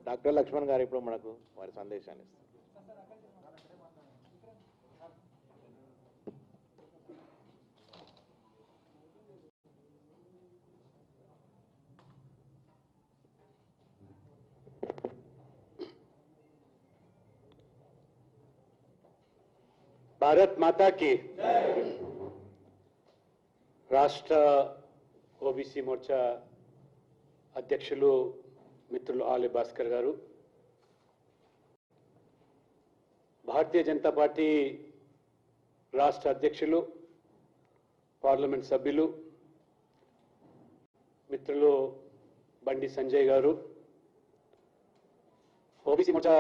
Doctor Laxman గారు ఇప్పుడు మనకు వారి సందేశాన్ని ఇస్తారు. भारत माता की రాష్ట్ర ఓబీసీ మోర్చా అధ్యక్షులు మిత్రులు ఆలి భాస్కర్ గారు, భారతీయ జనతా పార్టీ రాష్ట్ర అధ్యక్షులు పార్లమెంట్ సభ్యులు మిత్రులు బండి సంజయ్ గారు, ఓబీసీ మోర్చా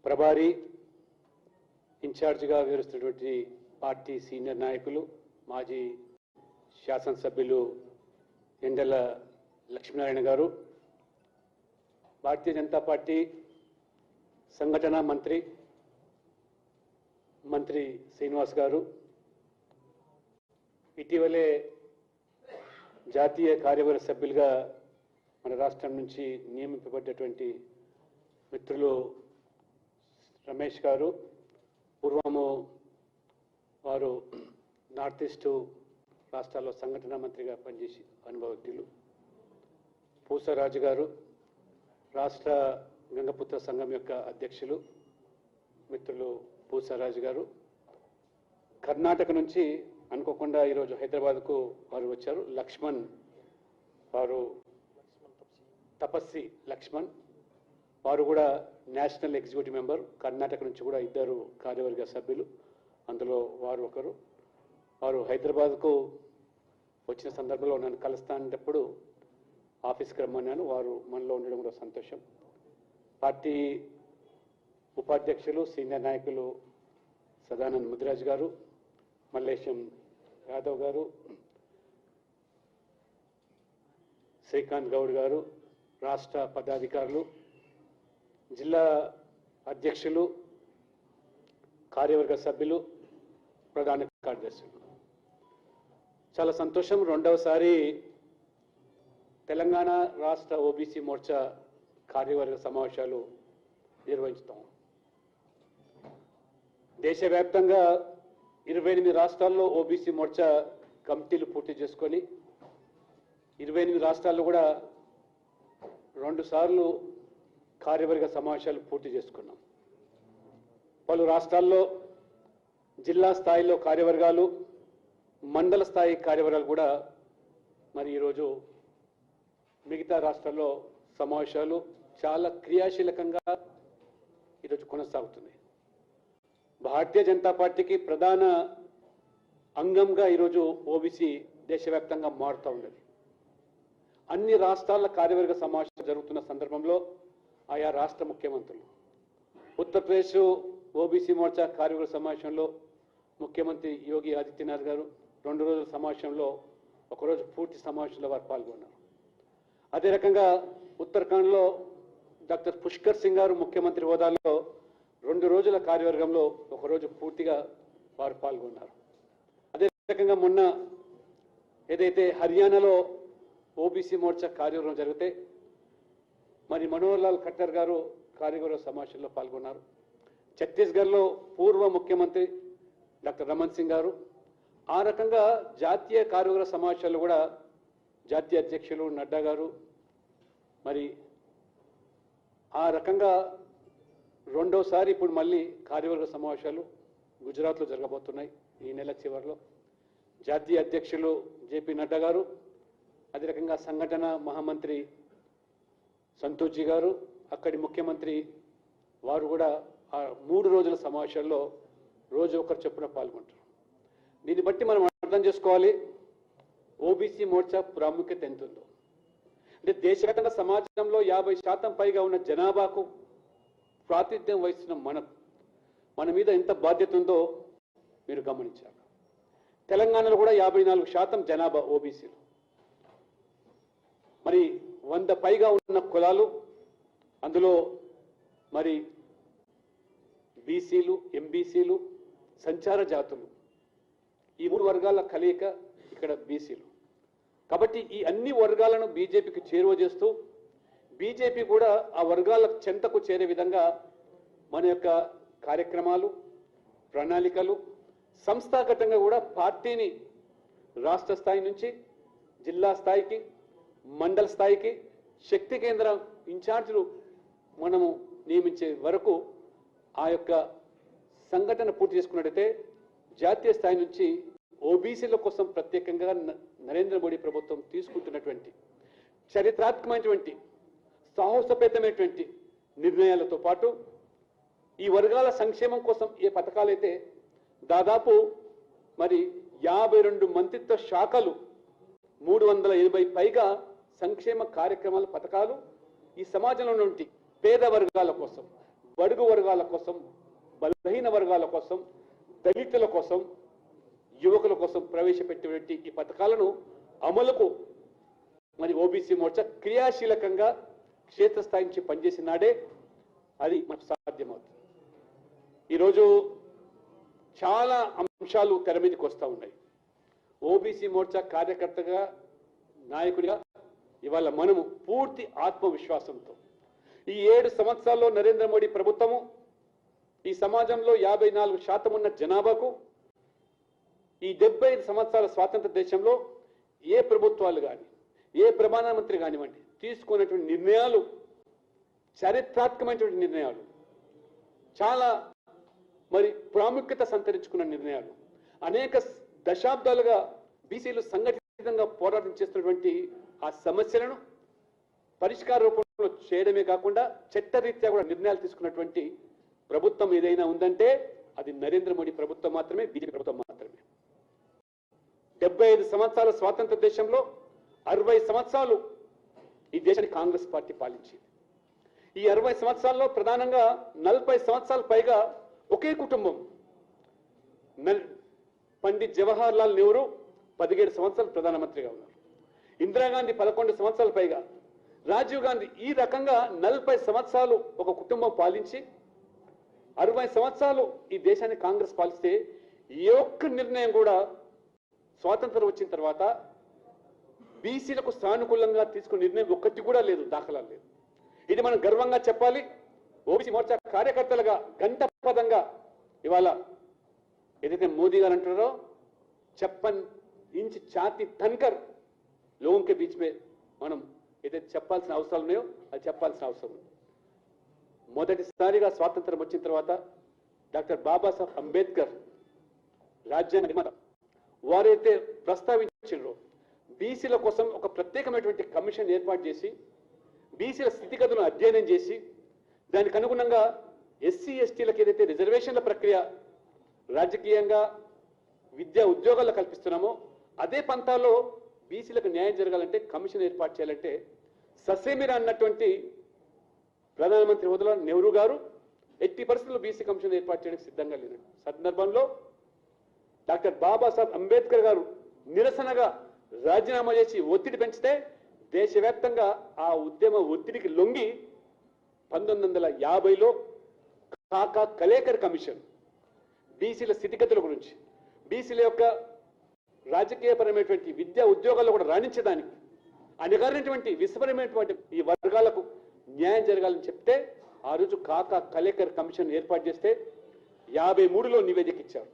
ప్రభారి ఇన్ఛార్జిగా వ్యవహరిస్తున్నటువంటి పార్టీ సీనియర్ నాయకులు మాజీ శాసనసభ్యులు ఎండల లక్ష్మీనారాయణ గారు, భారతీయ జనతా పార్టీ సంఘటన మంత్రి శ్రీనివాస్ గారు, ఇటీవలే జాతీయ కార్యవర్గ సభ్యులుగా మన రాష్ట్రం నుంచి నియమింపబడ్డటువంటి మిత్రులు రమేష్ గారు, పూర్వము వారు నార్త్ ఈస్ట్ రాష్ట్రాల్లో సంఘటన మంత్రిగా పనిచేసి అనుభవజ్ఞులు, పూసరాజు గారు, రాష్ట్ర గంగపుత్ర సంఘం యొక్క అధ్యక్షులు మిత్రులు పూసరాజు గారు, కర్ణాటక నుంచి అనుకోకుండా ఈరోజు హైదరాబాద్కు వారు వచ్చారు. లక్ష్మణ్ వారు తపస్సి లక్ష్మణ్ వారు కూడా నేషనల్ ఎగ్జిక్యూటివ్ మెంబర్, కర్ణాటక నుంచి కూడా 2 కార్యవర్గ సభ్యులు, అందులో వారు ఒకరు. వారు హైదరాబాద్కు వచ్చిన సందర్భంలో నన్ను కలుస్తానప్పుడు ఆఫీస్కి రమ్మన్నాను. వారు మనలో ఉండడం కూడా సంతోషం. పార్టీ ఉపాధ్యక్షులు సీనియర్ నాయకులు సదానంద్ ముదిరాజ్ గారు, మల్లేశం యాదవ్ గారు, శ్రీకాంత్ గౌడ్ గారు, రాష్ట్ర పదాధికారులు, జిల్లా అధ్యక్షులు, కార్యవర్గ సభ్యులు, ప్రధాన కార్యదర్శులు, చాలా సంతోషం. రెండవసారి తెలంగాణ రాష్ట్ర ఓబీసీ మోర్చా కార్యవర్గ సమావేశాలు నిర్వహిస్తాం. దేశవ్యాప్తంగా 28 రాష్ట్రాల్లో ఓబీసీ మోర్చా కమిటీలు పూర్తి చేసుకొని 28 రాష్ట్రాల్లో కూడా 2 సార్లు కార్యవర్గ సమావేశాలు పూర్తి చేసుకున్నాం. పలు రాష్ట్రాల్లో జిల్లా స్థాయిలో కార్యవర్గాలు, మండల స్థాయి కార్యవర్గాలు కూడా మరి ఈరోజు మిగతా రాష్ట్రాల్లో సమావేశాలు చాలా క్రియాశీలకంగా ఈరోజు కొనసాగుతున్నాయి. భారతీయ జనతా పార్టీకి ప్రధాన అంగంగా ఈరోజు ఓబీసీ దేశవ్యాప్తంగా మారుతూ ఉన్నది. అన్ని రాష్ట్రాల కార్యవర్గ సమావేశాలు జరుగుతున్న సందర్భంలో ఆయా రాష్ట్ర ముఖ్యమంత్రులు, ఉత్తరప్రదేశ్ ఓబీసీ మోర్చా కార్యవర్గ సమావేశంలో ముఖ్యమంత్రి యోగి ఆదిత్యనాథ్ గారు 2 రోజుల సమావేశంలో ఒకరోజు పూర్తి సమావేశంలో వారు పాల్గొన్నారు. అదే రకంగా ఉత్తరాఖండ్లో డాక్టర్ పుష్కర్ సింగ్ గారు ముఖ్యమంత్రి హోదాలో 2 రోజుల కార్యవర్గంలో ఒకరోజు పూర్తిగా వారు పాల్గొన్నారు. అదే రకంగా మొన్న ఏదైతే హర్యానాలో ఓబీసీ మోర్చా కార్యవర్గం జరిగితే మరి మనోహర్ లాల్ ఖట్టర్ గారు కార్యవర్గ సమావేశంలో పాల్గొన్నారు. ఛత్తీస్గఢ్లో పూర్వ ముఖ్యమంత్రి డాక్టర్ రమణ్ సింగ్ గారు, ఆ రకంగా జాతీయ కార్యవర్గ సమావేశాలు కూడా జాతీయ అధ్యక్షులు నడ్డా గారు మరి ఆ రకంగా రెండోసారి ఇప్పుడు మళ్ళీ కార్యవర్గ సమావేశాలు గుజరాత్లో జరగబోతున్నాయి ఈ నెల చివరిలో. జాతీయ అధ్యక్షులు జేపీ నడ్డా గారు, అదే రకంగా సంఘటన మహామంత్రి సంతోష్ జీ గారు, అక్కడి ముఖ్యమంత్రి వారు కూడా ఆ 3 రోజుల సమావేశాల్లో రోజు ఒకరు చొప్పున పాల్గొంటారు. దీన్ని బట్టి మనం అర్థం చేసుకోవాలి ఓబీసీ మోర్చా ప్రాముఖ్యత ఎంత ఉందో. అంటే దేశవ్యాప్తంగా సమాజంలో 50% పైగా ఉన్న జనాభాకు ప్రాతినిధ్యం వహిస్తున్న మన మీద ఎంత బాధ్యత ఉందో మీరు గమనించాలి. తెలంగాణలో కూడా 54% జనాభా ఓబీసీలు, మరి 100 పైగా ఉన్న కులాలు, అందులో మరి బీసీలు, ఎంబీసీలు, సంచార జాతులు, ఈ 3 వర్గాల కలయిక ఇక్కడ బీసీలు. కాబట్టి ఈ అన్ని వర్గాలను బీజేపీకి చేరువ చేస్తూ బీజేపీ కూడా ఆ వర్గాల చెంతకు చేరే విధంగా మన యొక్క కార్యక్రమాలు, ప్రణాళికలు, సంస్థాగతంగా కూడా పార్టీని రాష్ట్ర స్థాయి నుంచి జిల్లా స్థాయికి, మండల స్థాయికి, శక్తి కేంద్ర ఇన్ఛార్జీలు మనము నియమించే వరకు ఆ యొక్క సంఘటన పూర్తి చేసుకున్నట్టయితే జాతీయ స్థాయి నుంచి ఓబీసీల కోసం ప్రత్యేకంగా నరేంద్ర మోడీ ప్రభుత్వం తీసుకుంటున్నటువంటి చరిత్రాత్మకమైనటువంటి సాహసోపేతమైనటువంటి నిర్ణయాలతో పాటు ఈ వర్గాల సంక్షేమం కోసం ఏ పథకాలైతే దాదాపు మరి 52 మంత్రిత్వ శాఖలు 380 పైగా సంక్షేమ కార్యక్రమాల పథకాలు ఈ సమాజంలో నుండి పేద వర్గాల కోసం, బడుగు వర్గాల కోసం, బలహీన వర్గాల కోసం, దళితుల కోసం, యువకుల కోసం ప్రవేశపెట్టినటువంటి ఈ పథకాలను అమలుకు మరి ఓబీసీ మోర్చా క్రియాశీలకంగా క్షేత్రస్థాయి నుంచి పనిచేసిన నాడే అది మనకు సాధ్యమవుతుంది. ఈరోజు చాలా అంశాలు తెర మీదకి వస్తూ ఉన్నాయి. ఓబీసీ మోర్చా కార్యకర్తగా, నాయకుడిగా ఇవాళ మనము పూర్తి ఆత్మవిశ్వాసంతో ఈ 7 సంవత్సరాల్లో నరేంద్ర మోడీ ప్రభుత్వము ఈ సమాజంలో 54% ఉన్న జనాభాకు ఈ 75 సంవత్సరాల స్వాతంత్ర దేశంలో ఏ ప్రభుత్వాలు కానీ, ఏ ప్రధానమంత్రి కానివ్వండి తీసుకున్నటువంటి నిర్ణయాలు చరిత్రాత్మకమైనటువంటి నిర్ణయాలు, చాలా మరి ప్రాముఖ్యత సంతరించుకున్న నిర్ణయాలు, అనేక దశాబ్దాలుగా బీసీలు సంఘటితంగా పోరాటం చేస్తున్నటువంటి ఆ సమస్యలను పరిష్కార రూపంలో చేయడమే కాకుండా చట్టరీత్యా కూడా నిర్ణయాలు తీసుకున్నటువంటి ప్రభుత్వం ఏదైనా ఉందంటే అది నరేంద్ర మోడీ ప్రభుత్వం మాత్రమే, బీజేపీ ప్రభుత్వం మాత్రమే. 75 సంవత్సరాల స్వాతంత్ర దేశంలో 60 సంవత్సరాలు ఈ దేశాన్ని కాంగ్రెస్ పార్టీ పాలించింది. ఈ 60 సంవత్సరాల్లో ప్రధానంగా 40 సంవత్సరాల పైగా ఒకే కుటుంబం, పండిత్ జవహర్ లాల్ నెహ్రూ 17 సంవత్సరాలు ప్రధానమంత్రిగా ఉన్నారు, ఇందిరాగాంధీ 11 సంవత్సరాల పైగా, రాజీవ్ గాంధీ, ఈ రకంగా 40 సంవత్సరాలు ఒక కుటుంబం పాలించి 60 సంవత్సరాలు ఈ దేశాన్ని కాంగ్రెస్ పాలిస్తే ఏ ఒక్క నిర్ణయం కూడా స్వాతంత్రం వచ్చిన తర్వాత బీసీలకు సానుకూలంగా తీసుకున్న నిర్ణయం ఒక్కటి కూడా లేదు, దాఖలాలు లేదు. ఇది మనం గర్వంగా చెప్పాలి. ఓబీసీ మోర్చా కార్యకర్తలుగా గంట పదంగా ఇవాళ ఏదైతే మోదీ గారు అంటున్నారో చెప్పన్ ఇంచ్ ఛాతీ తన్కర్ లోగోं के बीच में మనం ఏదైతే చెప్పాల్సిన అవసరాలు ఉన్నాయో అది చెప్పాల్సిన అవసరం ఉంది. మొదటిసారిగా స్వాతంత్రం వచ్చిన తర్వాత డాక్టర్ బాబాసాహెబ్ అంబేద్కర్ రాజ్యాంగ నిర్మాత వారైతే ప్రస్తావించారో బీసీల కోసం ఒక ప్రత్యేకమైనటువంటి కమిషన్ ఏర్పాటు చేసి బీసీల స్థితిగతులను అధ్యయనం చేసి దానికి అనుగుణంగా ఎస్సీ ఎస్టీలకు ఏదైతే రిజర్వేషన్ల ప్రక్రియ రాజకీయంగా విద్యా ఉద్యోగాల్లో కల్పిస్తున్నామో అదే పంతాలో బీసీలకు న్యాయం జరగాలంటే కమిషన్ ఏర్పాటు చేయాలంటే ససేమిరా అన్నటువంటి ప్రధానమంత్రి హోదాలో నెహ్రూ గారు ఎట్టి పరిస్థితుల్లో బీసీ కమిషన్ ఏర్పాటు చేయడానికి సిద్ధంగా లేరు. సందర్భంలో డాక్టర్ బాబాసాహెబ్ అంబేద్కర్ గారు నిరసనగా రాజీనామా చేసి ఒత్తిడి పెంచితే దేశవ్యాప్తంగా ఆ ఉద్యమ ఒత్తిడికి లొంగి 1950లో కాకా కలేకర్ కమిషన్ బీసీల స్థితిగతుల గురించి, బీసీల యొక్క రాజకీయపరమైనటువంటి విద్యా ఉద్యోగాల్లో కూడా రాణించడానికి అణగారినటువంటి విశ్వపరమైనటువంటి ఈ వర్గాలకు న్యాయం జరగాలని చెప్తే ఆ రోజు కాకా కలేకర్ కమిషన్ ఏర్పాటు చేస్తే 53లో నివేదిక ఇచ్చారు.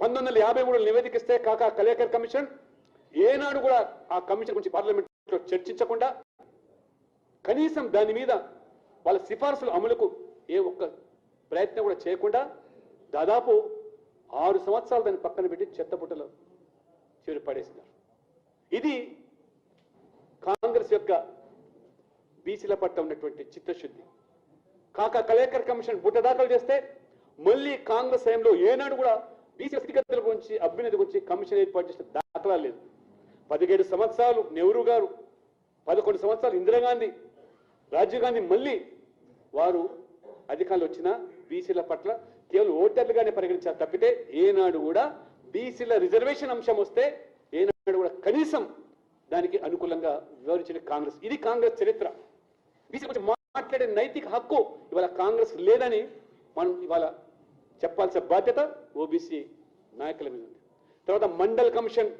1953లో నివేదిక ఇస్తే కాకా కలేకర్ కమిషన్ ఏనాడు కూడా ఆ కమిషన్ గురించి పార్లమెంట్లో చర్చించకుండా కనీసం దాని మీద వాళ్ళ సిఫార్సుల అమలుకు ఏ ఒక్క ప్రయత్నం కూడా చేయకుండా దాదాపు 6 సంవత్సరాలు దాన్ని పక్కన పెట్టి చెత్తపుట్టలో చివరి పడేసినారు. ఇది కాంగ్రెస్ యొక్క బీసీల పట్ల ఉన్నటువంటి చిత్తశుద్ధి. కాకా కలేకర్ కమిషన్ బుట్ట దాఖలు చేస్తే మళ్ళీ కాంగ్రెస్ హయాంలో ఏనాడు కూడా బీసీల స్థితిగతుల గురించి, అభ్యున్నతి గురించి కమిషన్ ఏర్పాటు చేసిన దాఖలా లేదు. 17 సంవత్సరాలు నెహ్రూ గారు, 11 సంవత్సరాలు ఇందిరాగాంధీ, రాజీవ్ గాంధీ మళ్ళీ వారు అధికారులు వచ్చిన బీసీల పట్ల కేవలం ఓటర్లుగానే పరిగణించారు తప్పితే ఏనాడు కూడా బీసీల రిజర్వేషన్ అంశం వస్తే ఏనాడు కూడా కనీసం దానికి అనుకూలంగా వివరించిన కాంగ్రెస్. ఇది కాంగ్రెస్ చరిత్ర. బీసీ గురించి మాట్లాడే నైతిక హక్కు ఇవాళ కాంగ్రెస్ లేదని మనం ఇవాళ చెప్పాల్సిన బాధ్యత ఓబీసీ నాయకుల మీద ఉంది. తర్వాత మండల్ కమిషన్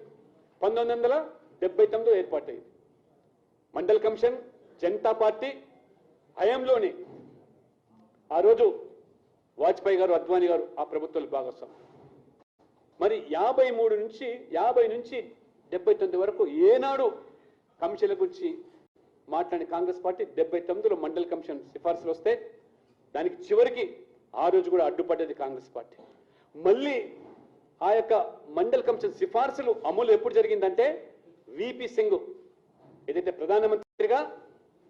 1979లో ఏర్పాటైంది. మండల్ కమిషన్ జనతా పార్టీ హయాంలోనే ఆ రోజు వాజ్పేయి గారు, అద్వానీ గారు ఆ ప్రభుత్వాలు భాగస్వామి. మరి 50 నుంచి 79 వరకు ఏనాడు కమిషన్ల గురించి మాట్లాడిన కాంగ్రెస్ పార్టీ 79లో మండల్ కమిషన్ సిఫార్సులు వస్తే దానికి చివరికి ఆ రోజు కూడా అడ్డుపడ్డది కాంగ్రెస్ పార్టీ. మళ్ళీ ఆ యొక్క మండల్ కమిషన్ సిఫార్సులు అమలు ఎప్పుడు జరిగిందంటే విపి సింగ్ ఏదైతే ప్రధానమంత్రిగా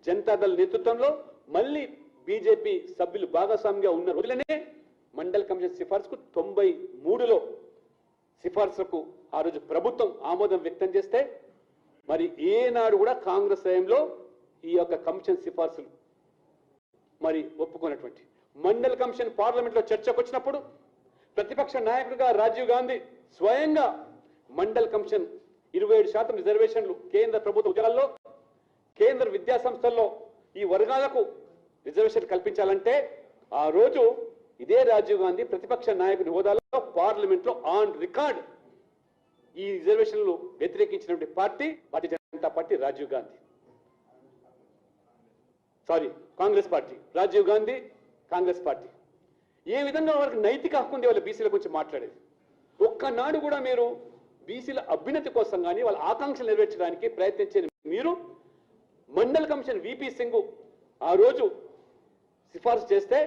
జనతాదళ్ నేతృత్వంలో మళ్ళీ బీజేపీ సభ్యులు భాగస్వామిగా ఉన్న రోజులనే మండల్ కమిషన్ సిఫార్సుకు 93లో సిఫార్సులకు ఆ రోజు ప్రభుత్వం ఆమోదం వ్యక్తం చేస్తే మరి ఏనాడు కూడా కాంగ్రెస్ హయాంలో ఈ యొక్క కమిషన్ సిఫార్సులు మరి ఒప్పుకున్నటువంటి మండల్ కమిషన్ పార్లమెంట్లో చర్చకు వచ్చినప్పుడు ప్రతిపక్ష నాయకుడిగా రాజీవ్ గాంధీ స్వయంగా మండల్ కమిషన్ 27% రిజర్వేషన్లు కేంద్ర ప్రభుత్వ ఉద్యోగాల్లో కేంద్ర విద్యా సంస్థల్లో ఈ వర్గాలకు రిజర్వేషన్ కల్పించాలంటే ఆ రోజు ఇదే రాజీవ్ గాంధీ ప్రతిపక్ష నాయకుడి హోదాలో పార్లమెంట్లో ఆన్ రికార్డ్ ఈ రిజర్వేషన్లు వ్యతిరేకించినటువంటి party Bharatiya Janata party, Rajiv Gandhi Congress party, Rajiv Gandhi Congress party. ఏ విధంగా వాళ్ళకి నైతిక హక్కు ఉంది వాళ్ళ బీసీల గురించి మాట్లాడేది? ఒక్కనాడు కూడా మీరు బీసీల అభ్యున్నతి కోసం కానీ వాళ్ళ ఆకాంక్షలు నెరవేర్చడానికి ప్రయత్నించే మీరు మండల్ కమిషన్ విపి సింగ్ ఆ రోజు సిఫార్సు చేస్తే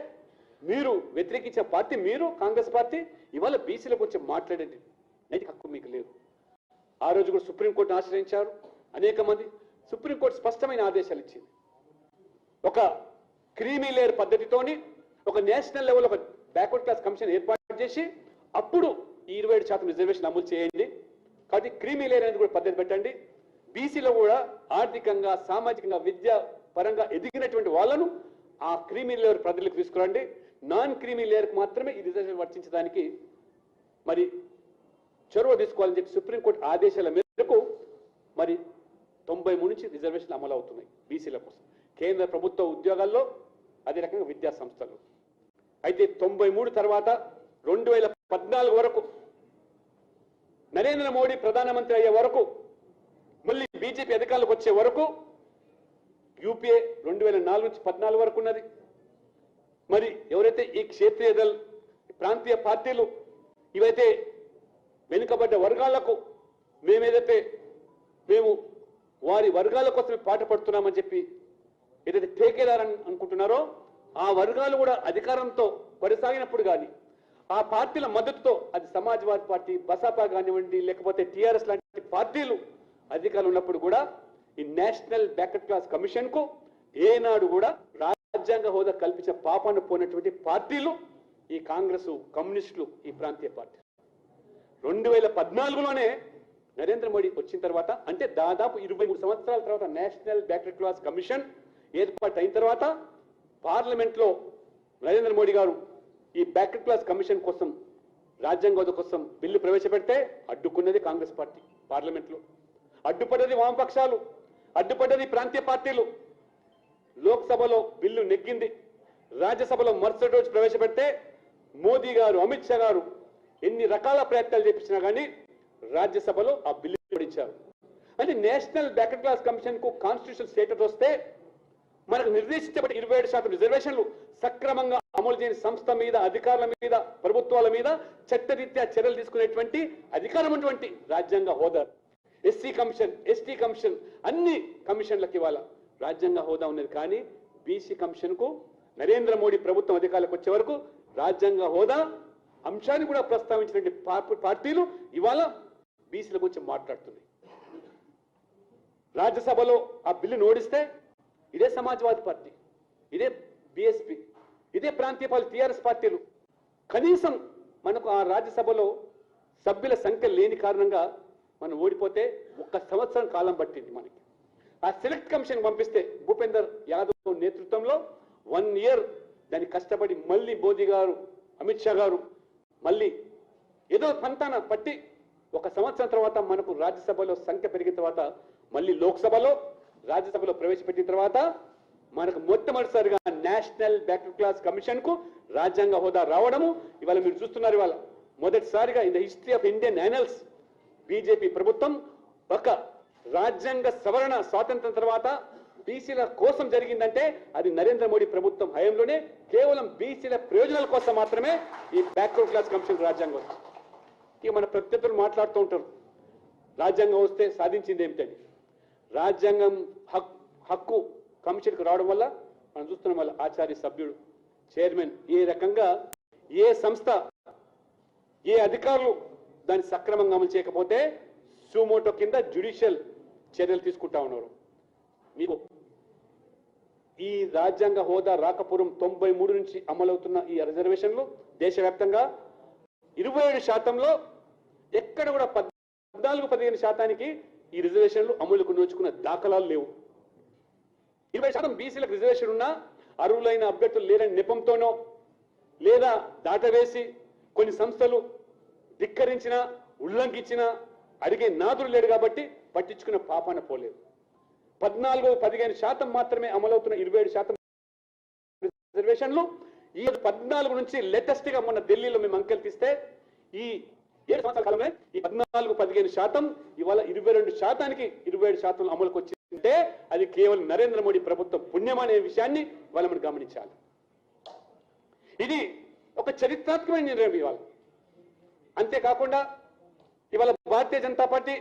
మీరు వ్యతిరేకించిన పార్టీ మీరు కాంగ్రెస్ పార్టీ, ఇవాళ బీసీల గురించి మాట్లాడేది నైతిక హక్కు మీకు లేదు. ఆ రోజు కూడా సుప్రీంకోర్టును ఆశ్రయించారు అనేక మంది. సుప్రీంకోర్టు స్పష్టమైన ఆదేశాలు ఇచ్చింది. ఒక క్రీమీ లేయర్ పద్ధతితోని ఒక నేషనల్ లెవెల్ ఒక బ్యాక్వర్డ్ క్లాస్ కమిషన్ ఏర్పాటు చేసి అప్పుడు ఈ 27% రిజర్వేషన్ అమలు చేయండి. కాబట్టి క్రీమీ లేయర్ అనేది కూడా పద్ధతి పెట్టండి. బీసీలో కూడా ఆర్థికంగా, సామాజికంగా, విద్యా పరంగా ఎదిగినటువంటి వాళ్ళను ఆ క్రీమీ లేయర్ పద్ధతికి తీసుకురండి. నాన్ క్రీమీ లేయర్కి మాత్రమే ఈ రిజర్వేషన్ వర్తించడానికి మరి చొరవ తీసుకోవాలని చెప్పి సుప్రీంకోర్టు ఆదేశాల మేరకు మరి 93 నుంచి రిజర్వేషన్లు అమలు అవుతున్నాయి బీసీల కోసం కేంద్ర ప్రభుత్వ ఉద్యోగాల్లో, అదే రకంగా విద్యా సంస్థలు. అయితే 93 తర్వాత 2014 వరకు నరేంద్ర మోడీ ప్రధానమంత్రి అయ్యే వరకు మళ్ళీ బీజేపీ అధికారులకు వచ్చే వరకు యూపీఏ 2004 నుంచి 14 వరకు ఉన్నది. మరి ఎవరైతే ఈ క్షేత్రీయ దళ్ ప్రాంతీయ పార్టీలు ఇవైతే వెనుకబడ్డ వర్గాలకు మేము వారి వర్గాల కోసమే పాట పడుతున్నామని చెప్పి ఏదైతే ఠేకేదార్ అనుకుంటున్నారో ఆ వర్గాలు కూడా అధికారంతో కొనసాగినప్పుడు కానీ ఆ పార్టీల మద్దతుతో, అది సమాజ్వాదీ పార్టీ, బసపా కానివ్వండి, లేకపోతే టీఆర్ఎస్ లాంటి పార్టీలు అధికారులు ఉన్నప్పుడు కూడా ఈ నేషనల్ బ్యాక్వర్డ్ క్లాస్ కమిషన్ కు ఏనాడు కూడా రాజ్యాంగ హోదా కల్పించిన పాపాన్ని పోయినటువంటి పార్టీలు ఈ కాంగ్రెస్, కమ్యూనిస్టులు, ఈ ప్రాంతీయ పార్టీ. 2014లోనే నరేంద్ర మోడీ వచ్చిన తర్వాత, అంటే దాదాపు 23 సంవత్సరాల తర్వాత నేషనల్ బ్యాక్వర్డ్ క్లాస్ కమిషన్ ఏర్పాటు అయిన తర్వాత పార్లమెంట్లో నరేంద్ర మోడీ గారు ఈ బ్యాక్వర్డ్ క్లాస్ కమిషన్ కోసం, రాజ్యాంగ హోదా కోసం బిల్లు ప్రవేశపెడితే అడ్డుకున్నది కాంగ్రెస్ పార్టీ పార్లమెంట్లో, అడ్డుపడ్డది వామపక్షాలు, అడ్డుపడ్డది ప్రాంతీయ పార్టీలు. లోక్సభలో బిల్లు నెగ్గింది. రాజ్యసభలో మరుసటి రోజు ప్రవేశపెడితే మోదీ గారు, అమిత్ షా గారు ఎన్ని రకాల ప్రయత్నాలు చేపించినా కానీ రాజ్యసభలో ఆ బిల్లు ఓడించారు. అంటే నేషనల్ బ్యాక్వర్డ్ క్లాస్ కమిషన్ కు కాన్స్టిట్యూషన్ స్టేటస్ వస్తే మనకు నిర్దేశించబడి 27% రిజర్వేషన్లు సక్రమంగా అమలు చేయని సంస్థ మీద, అధికారుల మీద, ప్రభుత్వాల మీద చట్టరీత్యా చర్యలు తీసుకునేటువంటి అధికారం ఉన్నటువంటి రాజ్యాంగ హోదా, ఎస్సీ కమిషన్, ఎస్టీ కమిషన్, అన్ని కమిషన్లకు ఇవాళ రాజ్యాంగ హోదా ఉన్నది. కానీ బీసీ కమిషన్ కు నరేంద్ర మోడీ ప్రభుత్వం అధికారులకు వచ్చే వరకు రాజ్యాంగ హోదా అంశాన్ని కూడా ప్రస్తావించినటువంటి పార్టీలు ఇవాళ బీసీల గురించి మాట్లాడుతుంది. రాజ్యసభలో ఆ బిల్లును ఓడిస్తే ఇదే సమాజ్వాదీ పార్టీ, ఇదే బీఎస్పీ, ఇదే ప్రాంతీయ పార్టీ టీఆర్ఎస్ పార్టీలు కనీసం మనకు ఆ రాజ్యసభలో సభ్యుల సంఖ్య లేని కారణంగా మనం ఓడిపోతే 1 సంవత్సరం కాలం పట్టింది మనకి. ఆ సెలెక్ట్ కమిషన్ పంపిస్తే భూపేందర్ యాదవ్ నేతృత్వంలో 1 ఇయర్ దాన్ని కష్టపడి మళ్ళీ మోదీ గారు, అమిత్ షా గారు మళ్ళీ ఏదో పంతాన పట్టి 1 సంవత్సరం తర్వాత మనకు రాజ్యసభలో సంఖ్య పెరిగిన తర్వాత మళ్ళీ లోక్సభలో, రాజ్యసభలో ప్రవేశపెట్టిన తర్వాత మనకు మొట్టమొదటిసారిగా నేషనల్ బ్యాక్వర్డ్ క్లాస్ కమిషన్ కు రాజ్యాంగ హోదా రావడము ఇవాళ మీరు చూస్తున్నారు. ఇవాళ మొదటిసారిగా in the history of Indian annals BJP ప్రభుత్వం ఒక రాజ్యాంగ సవరణ స్వాతంత్రం తర్వాత బీసీల కోసం జరిగిందంటే అది నరేంద్ర మోడీ ప్రభుత్వం హయాంలోనే కేవలం బీసీల ప్రయోజనాల కోసం మాత్రమే ఈ బ్యాక్వర్డ్ క్లాస్ కమిషన్ రాజ్యాంగం వచ్చింది. ఇక మన ప్రత్యర్థులు మాట్లాడుతూ ఉంటారు రాజ్యాంగం వస్తే సాధించింది ఏమిటని. రాజ్యాంగం హక్కు కమిషన్కి రావడం వల్ల మనం చూస్తున్నాం వల్ల ఆచార్య సభ్యుడు చైర్మన్ ఏ రకంగా ఏ సంస్థ ఏ అధికారులు దాన్ని సక్రమంగా అమలు చేయకపోతే సుమోటో కింద జ్యుడిషియల్ చర్యలు తీసుకుంటా ఉన్నారు. మీకు ఈ రాజ్యాంగ హోదా రాకపూర్వం 93 నుంచి అమలవుతున్న ఈ రిజర్వేషన్లు దేశవ్యాప్తంగా 27% ఎక్కడ కూడా 14-15% ఈ రిజర్వేషన్లు అమలుకు నోచుకున్న దాఖలాలు లేవు. 20% బీసీలకు రిజర్వేషన్ ఉన్నా అర్హులైన అభ్యర్థులు లేరని నెపంతోనో లేదా దాటవేసి కొన్ని సంస్థలు ధిక్కరించిన ఉల్లంఘించిన అడిగే నాదుడు లేడు కాబట్టి పట్టించుకున్న పాపాన పోలేదు. 14-15% మాత్రమే అమలవుతున్న 27% రిజర్వేషన్లు ఈ 14 నుంచి లేటెస్ట్ గా మొన్న ఢిల్లీలో మేము అంకెలు తీస్తే ఈ 7 సంవత్సరాల కాలంలో ఈ 14-15% ఇవాళ 22%కి 27% అమలుకు వచ్చింటే అది కేవలం నరేంద్ర మోడీ ప్రభుత్వం పుణ్యం అనే విషయాన్ని ఇవాళ మనం గమనించాలి. ఇది ఒక చరిత్రాత్మకమైన నిర్ణయం ఇవాళ. అంతేకాకుండా ఇవాళ భారతీయ జనతా పార్టీ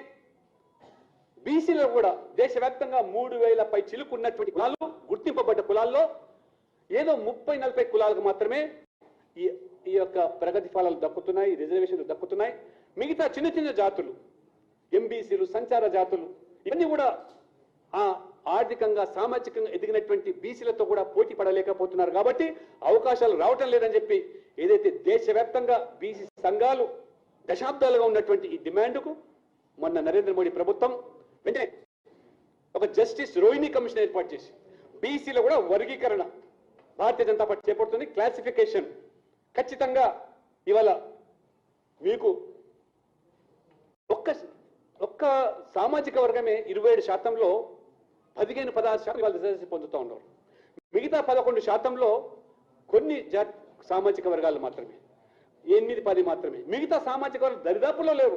బీసీలో కూడా దేశవ్యాప్తంగా 3000 పై చిలుకున్నటువంటి కులాలు గుర్తింపబడ్డ కులాల్లో ఏదో 30-40 కులాలకు మాత్రమే ఈ యొక్క ప్రగతి ఫలాలు దక్కుతున్నాయి, రిజర్వేషన్లు దక్కుతున్నాయి. మిగతా చిన్న చిన్న జాతులు ఎంబీసీలు సంచార జాతులు ఇవన్నీ కూడా ఆ ఆర్థికంగా సామాజికంగా ఎదిగినటువంటి బీసీలతో కూడా పోటీ పడలేకపోతున్నారు కాబట్టి అవకాశాలు రావటం లేదని చెప్పి ఏదైతే దేశవ్యాప్తంగా బీసీ సంఘాలు దశాబ్దాలుగా ఉన్నటువంటి ఈ డిమాండ్కు మొన్న నరేంద్ర మోడీ ప్రభుత్వం వెంటనే ఒక జస్టిస్ రోహిణి కమిషన్ ఏర్పాటు చేసి బీసీలో కూడా వర్గీకరణ భారతీయ జనతా పార్టీ చేపడుతుంది. క్లాసిఫికేషన్ ఖచ్చితంగా ఇవాళ మీకు ఒక్క సామాజిక వర్గమే 27%లో 15-16% ఇవాళ రిజర్వేషన్ పొందుతూ ఉన్నారు. మిగతా 11%లో కొన్ని సామాజిక వర్గాలు మాత్రమే 8-10 మాత్రమే. మిగతా సామాజిక వర్గాలు దరిదాపుల్లో లేవు.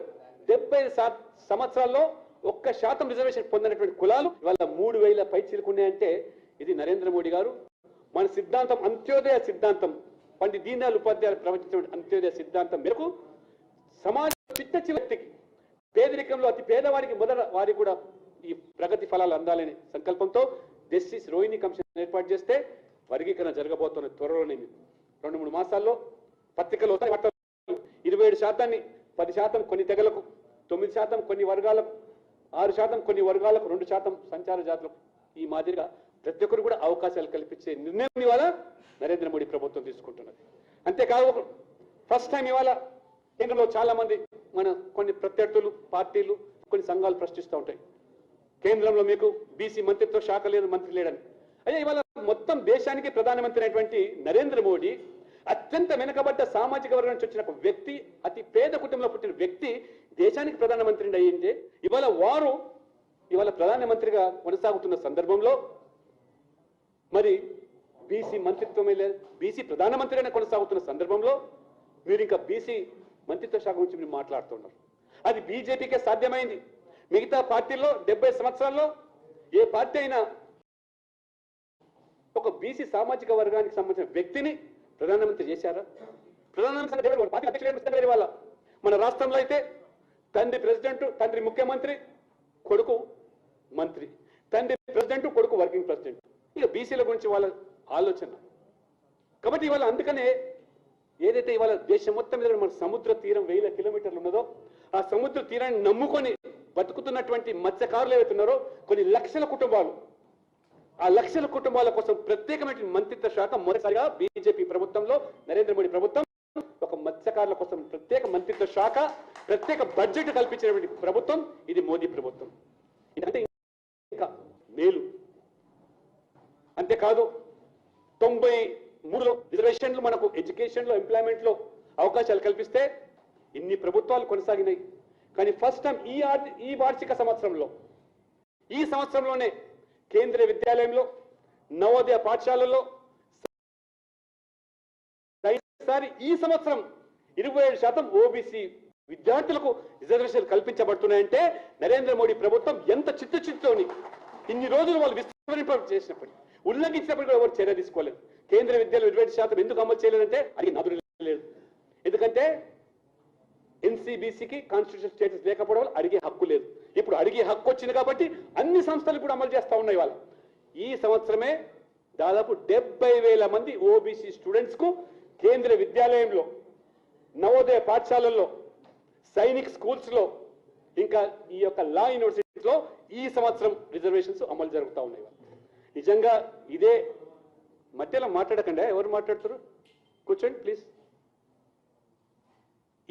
70 సంవత్సరాల్లో 1% రిజర్వేషన్ పొందినటువంటి కులాలు ఇవాళ 3000 పై చిలుకున్నాయంటే ఇది నరేంద్ర మోడీ గారు మన సిద్ధాంతం అంత్యోదయ సిద్ధాంతం పండిత్ దీన్ దయాళ్ ఉపాధ్యాయులు ప్రవచించిన అంత్యోదయ సిద్ధాంతం మేరకు సమాజ చిట్ట చివరికి పేదరికంలో అతి పేదవారికి మొదట వారికి కూడా ఈ ప్రగతి ఫలాలు అందాలనే సంకల్పంతో జస్టిస్ రోహిణి కమిషన్ ఏర్పాటు చేస్తే వర్గీకరణ జరగబోతున్న త్వరలోనే 2-3 మాసాల్లో పత్రికలు 27%ని 10% కొన్ని తెగలకు, 9% కొన్ని వర్గాలకు, 6% కొన్ని వర్గాలకు, 2% సంచార జాతులకు ఈ మాదిరిగా ప్రతి ఒక్కరు కూడా అవకాశాలు కల్పించే నిర్ణయం ఇవాళ నరేంద్ర మోడీ ప్రభుత్వం తీసుకుంటున్నది. అంతేకాదు ఫస్ట్ టైం ఇవాళ కేంద్రంలో చాలా మంది మన కొన్ని ప్రత్యర్థులు పార్టీలు కొన్ని సంఘాలు ప్రశ్నిస్తూ ఉంటాయి కేంద్రంలో మీకు బీసీ మంత్రిత్వ శాఖ లేదు, మంత్రి లేడని. అయ్యా ఇవాళ మొత్తం దేశానికి ప్రధానమంత్రి అయినటువంటి నరేంద్ర మోడీ అత్యంత వెనుకబడ్డ సామాజిక వర్గం నుంచి వచ్చిన ఒక వ్యక్తి, అతి పేద కుటుంబంలో పుట్టిన వ్యక్తి దేశానికి ప్రధానమంత్రిని అయ్యింది. ఇవాళ వారు ప్రధానమంత్రిగా కొనసాగుతున్న సందర్భంలో మరి బీసీ మంత్రిత్వమే లేదు, బీసీ ప్రధానమంత్రిగానే కొనసాగుతున్న సందర్భంలో మీరు ఇంకా బీసీ మంత్రిత్వ శాఖ గురించి మీరు మాట్లాడుతున్నారు. అది బీజేపీకే సాధ్యమైంది. మిగతా పార్టీల్లో 70 సంవత్సరాల్లో ఏ పార్టీ అయినా ఒక బీసీ సామాజిక వర్గానికి సంబంధించిన వ్యక్తిని ప్రధానమంత్రి చేశారా? ప్రధానమంత్రి పార్టీ అధ్యక్షుడు వాళ్ళ మన రాష్ట్రంలో అయితే తండ్రి ప్రెసిడెంట్, తండ్రి ముఖ్యమంత్రి, కొడుకు మంత్రి, తండ్రి ప్రెసిడెంట్, కొడుకు వర్కింగ్ ప్రెసిడెంట్. ఇక బీసీల గురించి వాళ్ళ ఆలోచన. కాబట్టి ఇవాళ అందుకనే ఏదైతే ఇవాళ దేశం మొత్తం మీద మన సముద్ర తీరం 1000 కిలోమీటర్లు ఉన్నదో ఆ సముద్ర తీరాన్ని నమ్ముకొని బతుకుతున్నటువంటి మత్స్యకారులు ఏవైతున్నారో కొన్ని లక్షల కుటుంబాలు, ఆ లక్షల కుటుంబాల కోసం ప్రత్యేకమైన మంత్రిత్వ శాఖ మొదటిసారిగా బీజేపీ ప్రభుత్వంలో నరేంద్ర మోడీ ప్రభుత్వం ఒక మత్స్యకారుల కోసం ప్రత్యేక మంత్రిత్వ శాఖ, ప్రత్యేక బడ్జెట్ కల్పించినటువంటి ప్రభుత్వం ఇది మోదీ ప్రభుత్వం. ఇదంటే ఇంకా మేలు. అంతేకాదు 93లో రిజర్వేషన్లు మనకు ఎడ్యుకేషన్లో, ఎంప్లాయ్మెంట్లో అవకాశాలు కల్పిస్తే ఇన్ని ప్రభుత్వాలు కొనసాగినాయి. కానీ ఫస్ట్ టైం ఈ వార్షిక సంవత్సరంలో, ఈ సంవత్సరంలోనే కేంద్రీయ విద్యాలయంలో, నవోదయ పాఠశాలలో ఈ సంవత్సరం 27% ఓబీసీ విద్యార్థులకు రిజర్వేషన్లు కల్పించబడుతున్నాయంటే నరేంద్ర మోడీ ప్రభుత్వం ఎంత చిత్తశుద్ధితోని ఇన్ని రోజులు వాళ్ళు విస్తరింప చేసినప్పటికీ ఉల్లంఘించినప్పటికీ కూడా ఎవరు చర్య తీసుకోలేదు. కేంద్ర విద్యలో 27% ఎందుకు అమలు చేయలేదంటే అది నదులు లేదు. ఎందుకంటే ఎన్సీబీసీకి కాన్స్టిట్యూషన్ స్టేటస్ లేకపోవడం వల్ల అడిగే హక్కు లేదు. ఇప్పుడు అడిగే హక్కు వచ్చింది కాబట్టి అన్ని సంస్థలు ఇప్పుడు అమలు చేస్తా ఉన్నాయి. వాళ్ళు ఈ సంవత్సరమే దాదాపు 70,000 మంది ఓబీసీ స్టూడెంట్స్ కు కేంద్ర విద్యాలయంలో, నవోదయ పాఠశాలల్లో, సైనిక్ స్కూల్స్ లో, ఇంకా ఈ యొక్క లా యూనివర్సిటీలో ఈ సంవత్సరం రిజర్వేషన్స్ అమలు జరుగుతూ ఉన్నాయి. నిజంగా ఇదే మధ్యలో మాట్లాడకండి. ఎవరు మాట్లాడుతారు? కూర్చోండి ప్లీజ్.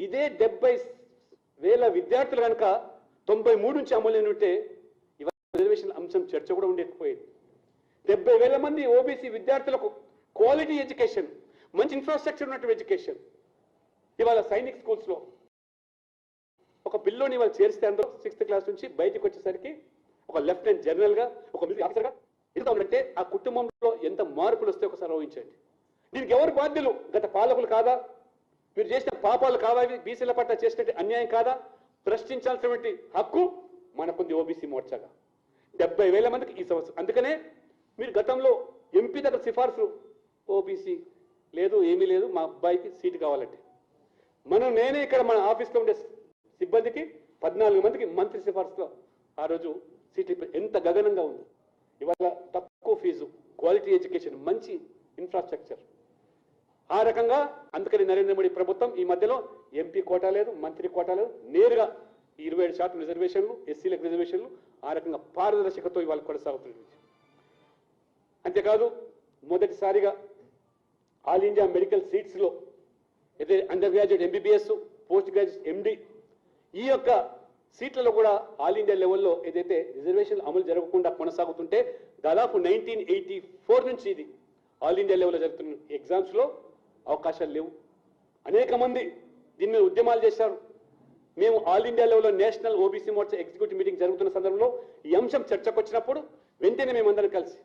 ఇదే 70,000 విద్యార్థులు కనుక 93 నుంచి అమలు ఉంటే ఇవాళ రిజర్వేషన్ అంశం చర్చ కూడా ఉండకపోయేది. 70,000 మంది ఓబీసీ విద్యార్థులకు క్వాలిటీ ఎడ్యుకేషన్, మంచి ఇన్ఫ్రాస్ట్రక్చర్ ఉన్నటువంటి ఎడ్యుకేషన్ ఇవాళ సైనిక్ స్కూల్స్ లో ఒక పిల్లోని ఇవాళ చేరిస్తే అందరూ 6th క్లాస్ నుంచి బయటకు వచ్చేసరికి ఒక లెఫ్టినెంట్ జనరల్ గా, ఒక మిలిటరీ ఆఫీసర్ గా ఎదుగుతామంటే ఆ కుటుంబంలో ఎంత మార్పులు వస్తే ఒకసారి ఊహించండి. దీనికి ఎవరు బాధ్యులు? గత పాలకులు కాదా? మీరు చేసిన పాపాలు కాదా? బీసీల పట్ల చేసినట్టు అన్యాయం కాదా? ప్రశ్నించాల్సినటువంటి హక్కు మనకుంది ఓబీసీ మోర్చాగా. 70,000 మందికి ఈ సంవత్సరం. అందుకనే మీరు గతంలో ఎంపీ దగ్గర సిఫార్సు, ఓబీసీ లేదు, ఏమీ లేదు, మా అబ్బాయికి సీటు కావాలంటే నేనే ఇక్కడ మన ఆఫీస్లో ఉండే సిబ్బందికి 14 మందికి మంత్రి సిఫార్సులో ఆ రోజు సీట్లు ఎంత గగనంగా ఉంది. ఇవాళ తక్కువ ఫీజు, క్వాలిటీ ఎడ్యుకేషన్, మంచి ఇన్ఫ్రాస్ట్రక్చర్ ఆ రకంగా. అందుకని నరేంద్ర మోడీ ప్రభుత్వం ఈ మధ్యలో ఎంపీ కోటా లేదు, మంత్రి కోటా లేదు, నేరుగా 27% రిజర్వేషన్లు, ఎస్సీలకు రిజర్వేషన్లు ఆ రకంగా పారదర్శకతో ఇవాళ కొనసాగుతుంది. అంతేకాదు మొదటిసారిగా ఆల్ ఇండియా మెడికల్ సీట్స్ లో అయితే undergraduate MBBS, postgraduate MD ఈ యొక్క సీట్లలో కూడా ఆల్ ఇండియా లెవెల్లో ఏదైతే రిజర్వేషన్లు అమలు జరగకుండా కొనసాగుతుంటే దాదాపు 1984 నుంచి ఇది ఆల్ ఇండియా లెవెల్లో జరుగుతున్న ఎగ్జామ్స్ లో అవకాశాలు లేవు. అనేక మంది దీని మీద ఉద్యమాలు చేశారు. మేము ఆల్ ఇండియా లెవెల్లో national OBC Morcha executive meeting జరుగుతున్న సందర్భంలో ఈ అంశం చర్చకు వచ్చినప్పుడు వెంటనే మేమందరం కలిసి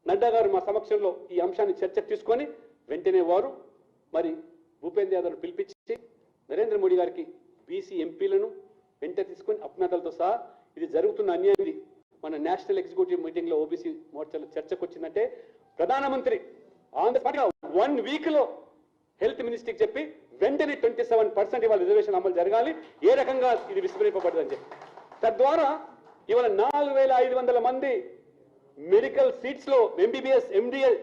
నడ్డా గారు మా సమక్షంలో ఈ అంశాన్ని చర్చకు తీసుకొని వెంటనే వారు మరి భూపేంద్ర యాదవ్ను పిలిపించి నరేంద్ర మోడీ గారికి బీసీ ఎంపీలను వెంటనే తీసుకొని అప్నాదాలతో సహా ఇది జరుగుతున్న అన్యాయం, మన నేషనల్ ఎగ్జిక్యూటివ్ మీటింగ్ లో ఓబీసీ మోర్చాలో చర్చకు వచ్చిందంటే ప్రధానమంత్రి ఆన్ ద స్పాట్ 1 వీక్ లో హెల్త్ మినిస్ట్రీకి చెప్పి వెంటనే 27% ఇవాళ రిజర్వేషన్ అమలు జరగాలి, ఏ రకంగా ఇది విస్మరింపబడదని చెప్పి తద్వారా ఇవాళ 4,500 మంది మెడికల్ సీట్స్ లో ఎంబీబీఎస్, ఎండిఎల్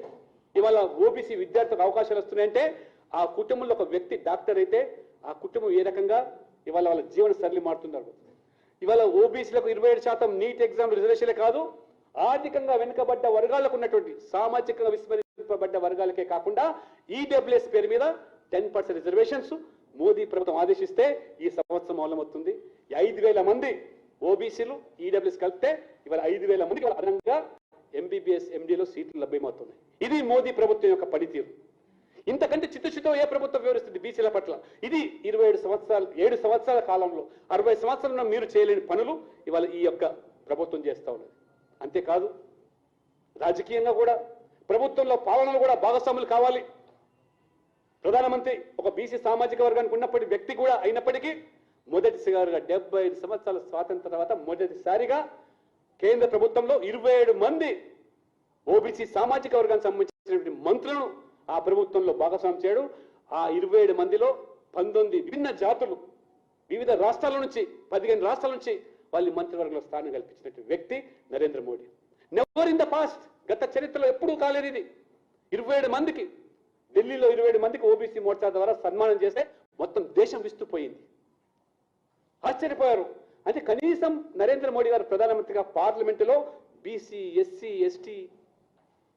ఇవాళ ఓబీసీ విద్యార్థులకు అవకాశాలు వస్తున్నాయంటే ఆ కుటుంబంలో ఒక వ్యక్తి డాక్టర్ అయితే ఆ కుటుంబం ఏ రకంగా ఇవాళ వాళ్ళ జీవన సరళి మారుతున్నారు. ఇవాళ ఓబీసీలకు 27% నీట్ ఎగ్జామ్ రిజర్వేషన్లే కాదు, ఆర్థికంగా వెనుకబడ్డ వర్గాలకు ఉన్నటువంటి, సామాజికంగా విస్మరింపబడ్డ వర్గాలకే కాకుండా ఈడబ్ల్యూఎస్ పేరు మీద 10% రిజర్వేషన్స్ మోదీ ప్రభుత్వం ఆదేశిస్తే ఈ సంవత్సరం అమలవుతుంది. 5,000 మంది ఓబీసీలు ఈడబ్ల్యూఎస్ కలిపితే ఇవాళ 5,000 మందికి అదనంగా ఎంబీబీఎస్, ఎండీలో సీట్లు లభ్యమవుతున్నాయి. ఇది మోదీ ప్రభుత్వం యొక్క పనితీరు. ఇంతకంటే చిత్తశుద్ధితో ఏ ప్రభుత్వం వివరిస్తుంది బీసీల పట్ల? ఇది 7 సంవత్సరాల కాలంలో 60 సంవత్సరాల్లో మీరు చేయలేని పనులు ఇవాళ ఈ యొక్క ప్రభుత్వం చేస్తా ఉన్నది. అంతేకాదు రాజకీయంగా కూడా ప్రభుత్వంలో పాలనలు కూడా భాగస్వాములు కావాలి. ప్రధానమంత్రి ఒక బీసీ సామాజిక వర్గానికి ఉన్నప్పటి వ్యక్తి కూడా అయినప్పటికీ మొదటిసారిగా 75 సంవత్సరాల స్వాతంత్రం తర్వాత మొదటిసారిగా కేంద్ర ప్రభుత్వంలో 27 మంది ఓబీసీ సామాజిక వర్గానికి సంబంధించినటువంటి మంత్రులను ఆ ప్రభుత్వంలో భాగస్వామ్యం చేయడం. ఆ 27 మందిలో 19 విభిన్న జాతులు, వివిధ రాష్ట్రాల నుంచి 15 రాష్ట్రాల నుంచి వాళ్ళ మంత్రివర్గంలో స్థానం కల్పించినటువంటి వ్యక్తి Narendra Modi. Never in the past, గత చరిత్రలో ఎప్పుడూ కాలేదు ఇది. 27 మందికి ఢిల్లీలో 27 మందికి ఓబీసీ మోర్చా ద్వారా సన్మానం చేస్తే మొత్తం దేశం విస్తుపోయింది, ఆశ్చర్యపోయారు. అంటే కనీసం నరేంద్ర మోడీ గారు ప్రధానమంత్రిగా పార్లమెంటులో బీసీ, ఎస్సీ, ఎస్టీ